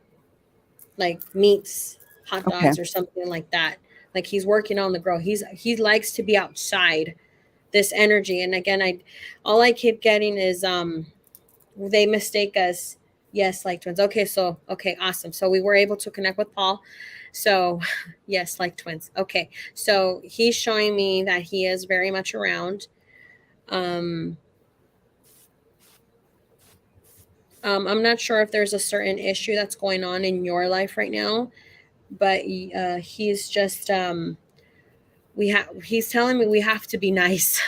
like meats, hot Okay. dogs, or something like that. Like he's working on the grill. He likes to be outside. This energy, and again, all I keep getting is they mistake us. Yes, like twins. Okay, so okay, awesome. So we were able to connect with Paul. So yes, like twins. Okay, so he's showing me that he is very much around. Um, I'm not sure if there's a certain issue that's going on in your life right now, but he's just he's telling me we have to be nice.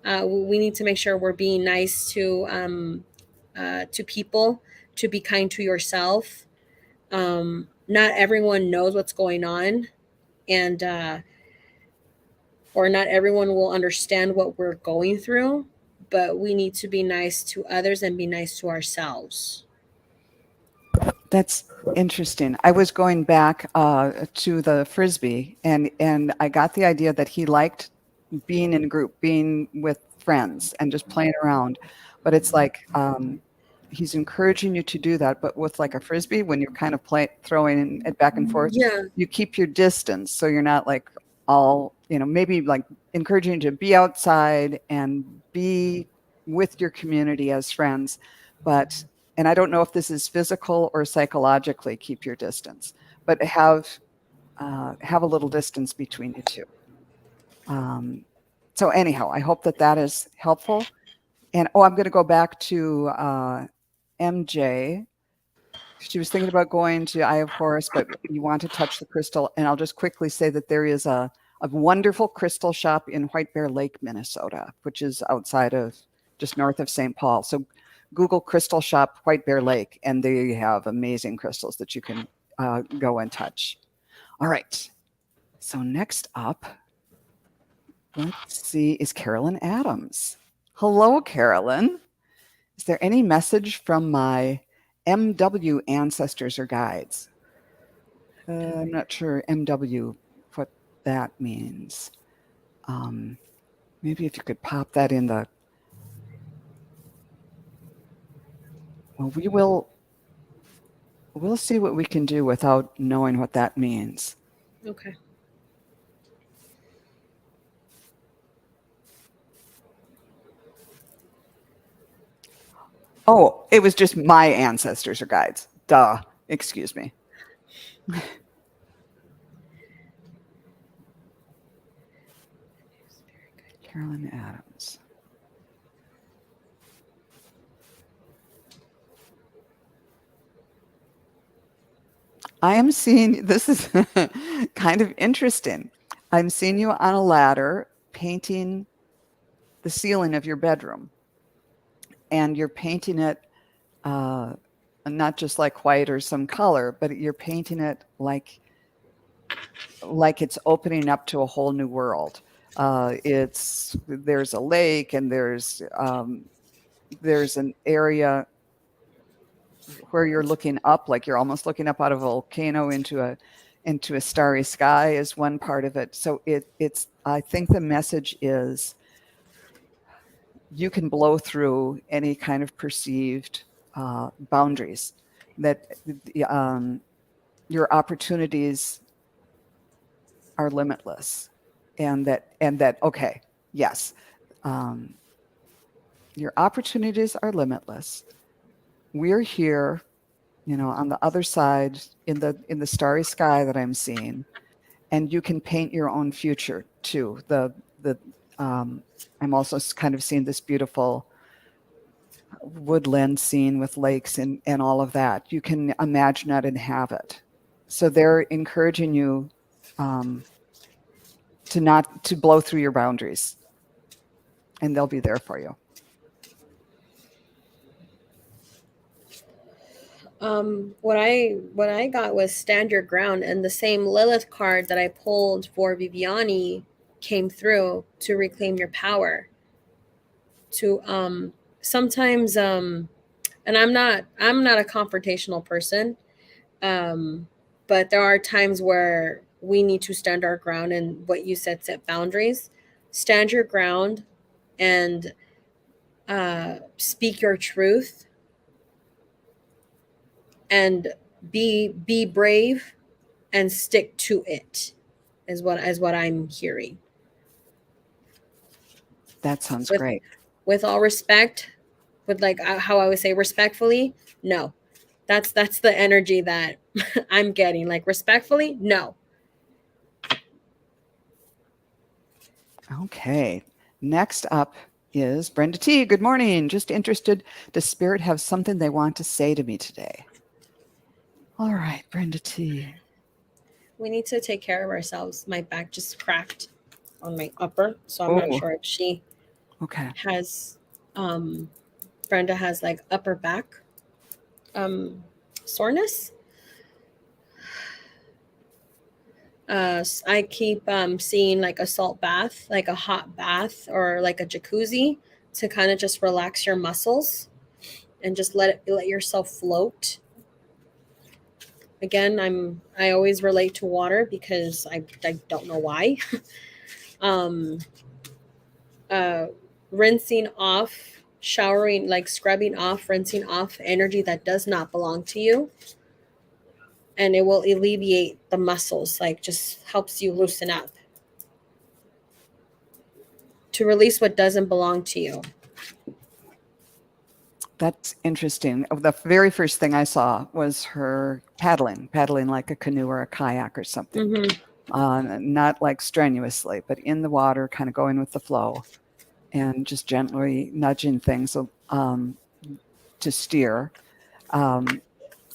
We need to make sure we're being nice to people, to be kind to yourself. Not everyone knows what's going on, and or not everyone will understand what we're going through, but we need to be nice to others and be nice to ourselves. That's interesting. I was going back to the frisbee, and I got the idea that he liked being in a group, being with friends, and just playing around. But it's like he's encouraging you to do that, but with like a frisbee, when you're kind of throwing it back and forth, Yeah. you keep your distance, so you're not like all, maybe like encouraging you to be outside and be with your community as friends, but and I don't know if this is physical or psychologically keep your distance, but have a little distance between you two. So anyhow, I hope that is helpful. And I'm going to go back to MJ. She was thinking about going to Eye of Horus, but you want to touch the crystal. And I'll just quickly say that there is a wonderful crystal shop in White Bear Lake, Minnesota, which is outside of just north of St. Paul. So Google Crystal Shop White Bear Lake, and they have amazing crystals that you can go and touch. All right. So next up, let's see, is Carolyn Adams. Hello, Carolyn. Is there any message from my MW ancestors or guides? I'm not sure MW what that means. Maybe if you could pop that in the. Well, we'll see what we can do without knowing what that means. Okay. Oh, it was just my ancestors or guides. Duh. Excuse me. Carolyn Adams. I am seeing, this is kind of interesting. I'm seeing you on a ladder painting the ceiling of your bedroom, and you're painting it uh, not just like white or some color, but you're painting it like it's opening up to a whole new world. It's there's a lake, and there's an area where you're looking up, like you're almost looking up out of a volcano into a starry sky is one part of it. So it's I think the message is you can blow through any kind of perceived boundaries, that um, your opportunities are limitless, and that okay, yes, um, your opportunities are limitless. We're here, on the other side, in the starry sky that I'm seeing, and you can paint your own future too. The I'm also kind of seeing this beautiful woodland scene with lakes and all of that. You can imagine it and have it. So they're encouraging you um, to not to blow through your boundaries, and they'll be there for you. What I got was stand your ground, and the same Lilith card that I pulled for Viviani came through to reclaim your power. To sometimes and I'm not a confrontational person, um, but there are times where we need to stand our ground, and what you said, set boundaries, stand your ground, and speak your truth, and be brave and stick to it, is what I'm hearing. That sounds with great. with all respect, with like how I would say respectfully, no. That's the energy that I'm getting. Like respectfully, no. Okay. Next up is Brenda T. Good morning. Just interested. Does Spirit have something they want to say to me today? All right, Brenda T. We need to take care of ourselves. My back just cracked on my upper, so I'm not Oh, sure if she okay. has um Brenda has like upper back um soreness. I keep seeing like a salt bath, like a hot bath or like a jacuzzi, to kind of just relax your muscles and just let yourself float. Again, I always relate to water because I don't know why. um uh Rinsing off, showering, like scrubbing off, rinsing off energy that does not belong to you, and it will alleviate the muscles, like just helps you loosen up to release what doesn't belong to you. That's interesting. The very first thing I saw was her paddling like a canoe or a kayak or something. Mm-hmm. Not like strenuously, but in the water, kind of going with the flow and just gently nudging things to steer, um,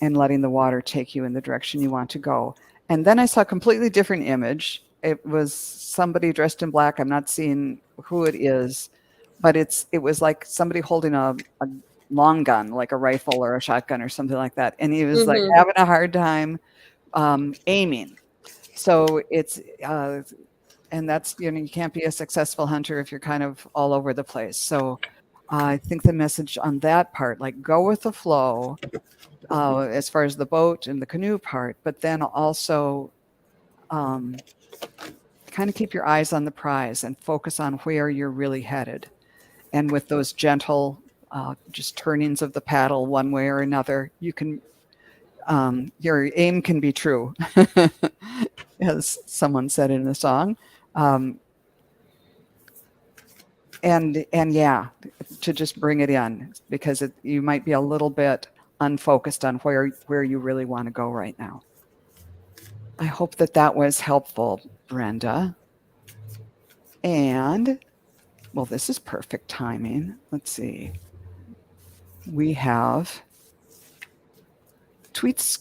and letting the water take you in the direction you want to go. And then I saw a completely different image. It was somebody dressed in black. I'm not seeing who it is, but it was like somebody holding a long gun, like a rifle or a shotgun or something like that. And he was like Mm-hmm. having a hard time aiming. So and that's, you can't be a successful hunter if you're kind of all over the place. So I think the message on that part, like go with the flow, as far as the boat and the canoe part, but then also um, kind of keep your eyes on the prize and focus on where you're really headed. And with those gentle, just turnings of the paddle one way or another, your aim can be true, as someone said in the song. Um, and yeah, to just bring it in, because you might be a little bit unfocused on where you really want to go right now. I hope that that was helpful, Brenda. And, well, this is perfect timing. Let's see. We have Tweets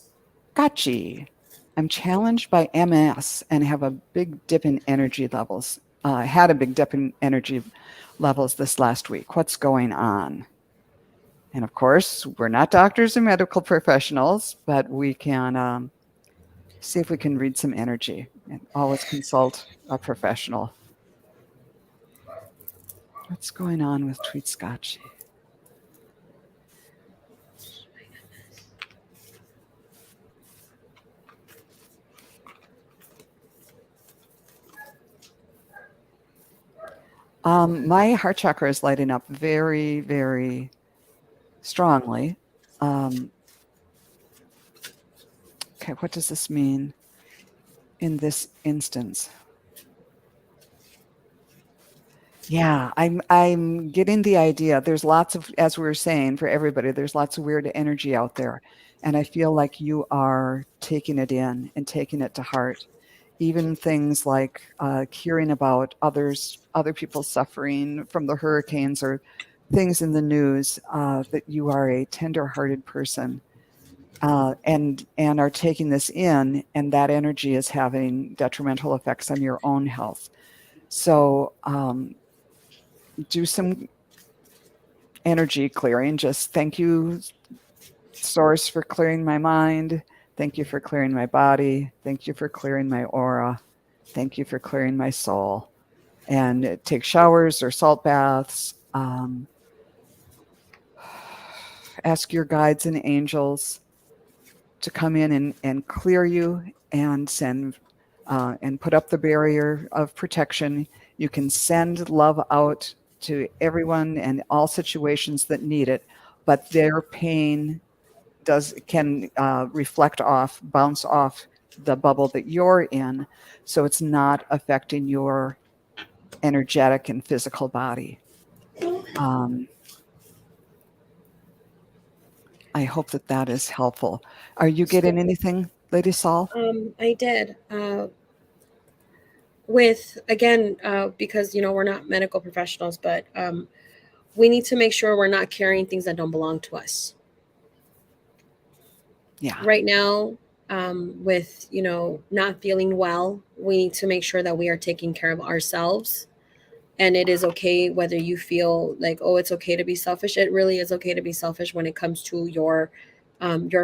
Scotchy. I'm challenged by MS and have a big dip in energy levels. Had a big dip in energy levels this last week. What's going on? And of course, we're not doctors or medical professionals, but we can see if we can read some energy and always consult a professional. What's going on with Tweet Scotchy? My heart chakra is lighting up very, very strongly. Okay, what does this mean in this instance? Yeah, I'm getting the idea. There's lots of, as we were saying, for everybody, there's lots of weird energy out there. And I feel like you are taking it in and taking it to heart. Even things like hearing about other people suffering from the hurricanes or things in the news, that you are a tender-hearted person, and are taking this in, and that energy is having detrimental effects on your own health. So do some energy clearing. Just thank you, Source, for clearing my mind. Thank you for clearing my body. Thank you for clearing my aura. Thank you for clearing my soul. And take showers or salt baths. Ask your guides and angels to come in and clear you and send and put up the barrier of protection. You can send love out to everyone and all situations that need it, but their pain can reflect off, bounce off the bubble that you're in, so it's not affecting your energetic and physical body. Um, I hope that that is helpful. Are you So, getting anything, Lady Saul? I did. With again, because we're not medical professionals, but we need to make sure we're not carrying things that don't belong to us. Yeah. Right now, with not feeling well, we need to make sure that we are taking care of ourselves. And it is okay whether you feel like, oh, it's okay to be selfish. It really is okay to be selfish when it comes to your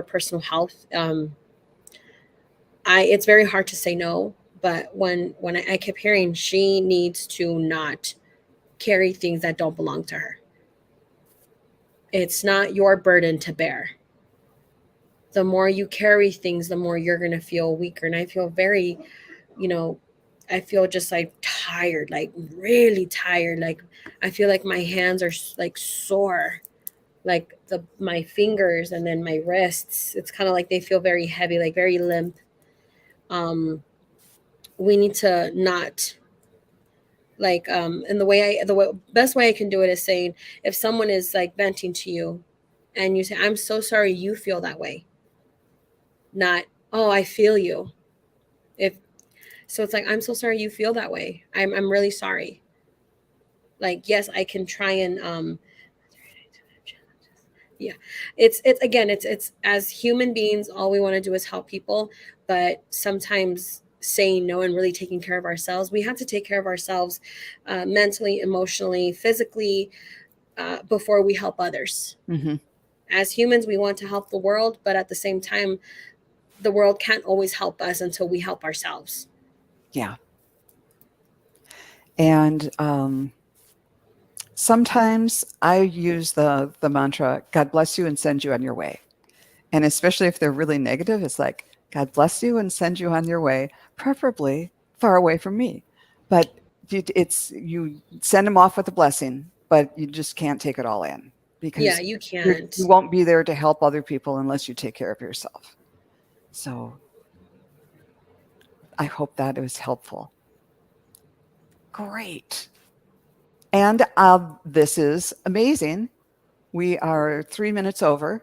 personal health. It's very hard to say no, but when I kept hearing she needs to not carry things that don't belong to her. It's not your burden to bear. The more you carry things, the more you're going to feel weaker. And I feel very, you know, I feel just like tired, like really tired. Like I feel like my hands are like sore, like my fingers and then my wrists. It's kind of like they feel very heavy, like very limp. Um, we need to not and best way I can do it is saying, if someone is like venting to you and you say, I'm so sorry you feel that way, not, oh, I feel you. If so, it's like, I'm so sorry you feel that way. I'm really sorry. Like, yes, I can try and yeah. It's again, it's as human beings, all we want to do is help people, but sometimes saying no and really taking care of ourselves, we have to take care of ourselves, mentally, emotionally, physically, before we help others. Mm-hmm. As humans, we want to help the world, but at the same time, the world can't always help us until we help ourselves. Yeah. And sometimes I use the mantra, God bless you and send you on your way. And especially if they're really negative, it's like, God bless you and send you on your way, preferably far away from me. But you send them off with a blessing, but you just can't take it all in, Yeah, because you you can't. won't be there to help other people unless you take care of yourself. So I hope that it was helpful. Great. And this is amazing. We are 3 minutes over.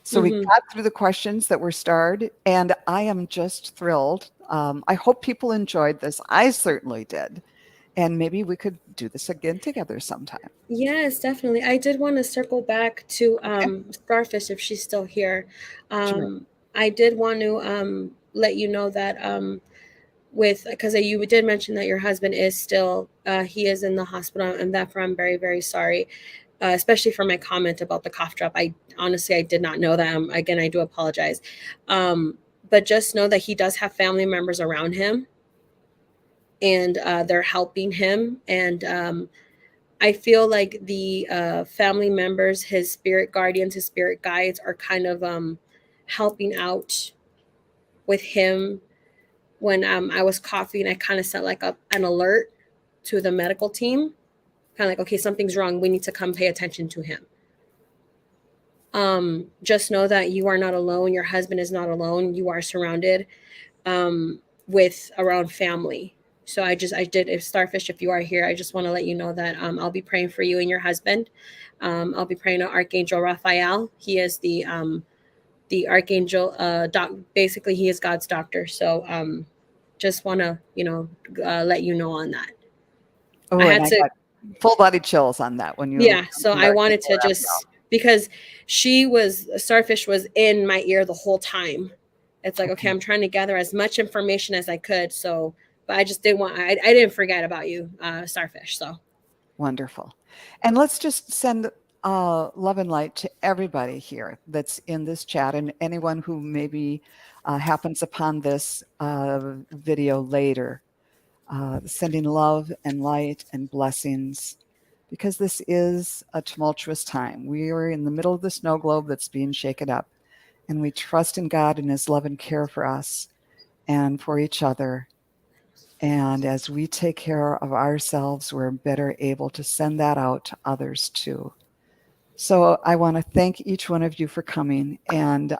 So we Hmm. got through the questions that were starred, and I am just thrilled. I hope people enjoyed this. I certainly did. And maybe we could do this again together sometime. Yes, definitely. I did want to circle back to Okay. Starfish if she's still here. Sure. I did want to let you know that with because you did mention that your husband is still he is in the hospital, and therefore I'm very very sorry, especially for my comment about the cough drop. I honestly I did not know that. Again, I do apologize, but just know that he does have family members around him, and they're helping him, and I feel like the family members, his spirit guardians, his spirit guides, are kind of helping out with him. When I was coughing, I kind of set like an alert to the medical team, kind of like, okay, something's wrong. We need to come pay attention to him. Just know that you are not alone. Your husband is not alone. You are surrounded with around family. So I did, if Starfish, if you are here, I just want to let you know that I'll be praying for you and your husband. I'll be praying to Archangel Raphael. He is the archangel, basically he is God's doctor. So just want to, let you know on that. I Oh, and had I to, got full body chills on that when you yeah. So mentioned I wanted Archangel to Raphael. just, because Starfish was in my ear the whole time. It's like, okay, Okay. I'm trying to gather as much information as I could. So, but I just didn't want, I didn't forget about you, Starfish. So, Wonderful. And let's just send love and light to everybody here that's in this chat and anyone who maybe happens upon this video later. Sending love and light and blessings because this is a tumultuous time. We are in the middle of the snow globe that's being shaken up, and we trust in God and His love and care for us and for each other. And as we take care of ourselves, we're better able to send that out to others too. So I want to thank each one of you for coming and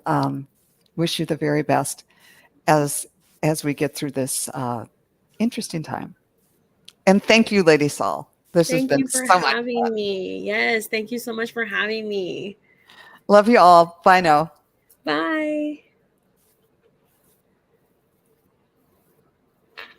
wish you the very best as as we get through this interesting time. And thank you, Lady Saul. This has thank been you for so much having fun. me. Yes, thank you so much for having me. Love you all. Bye now.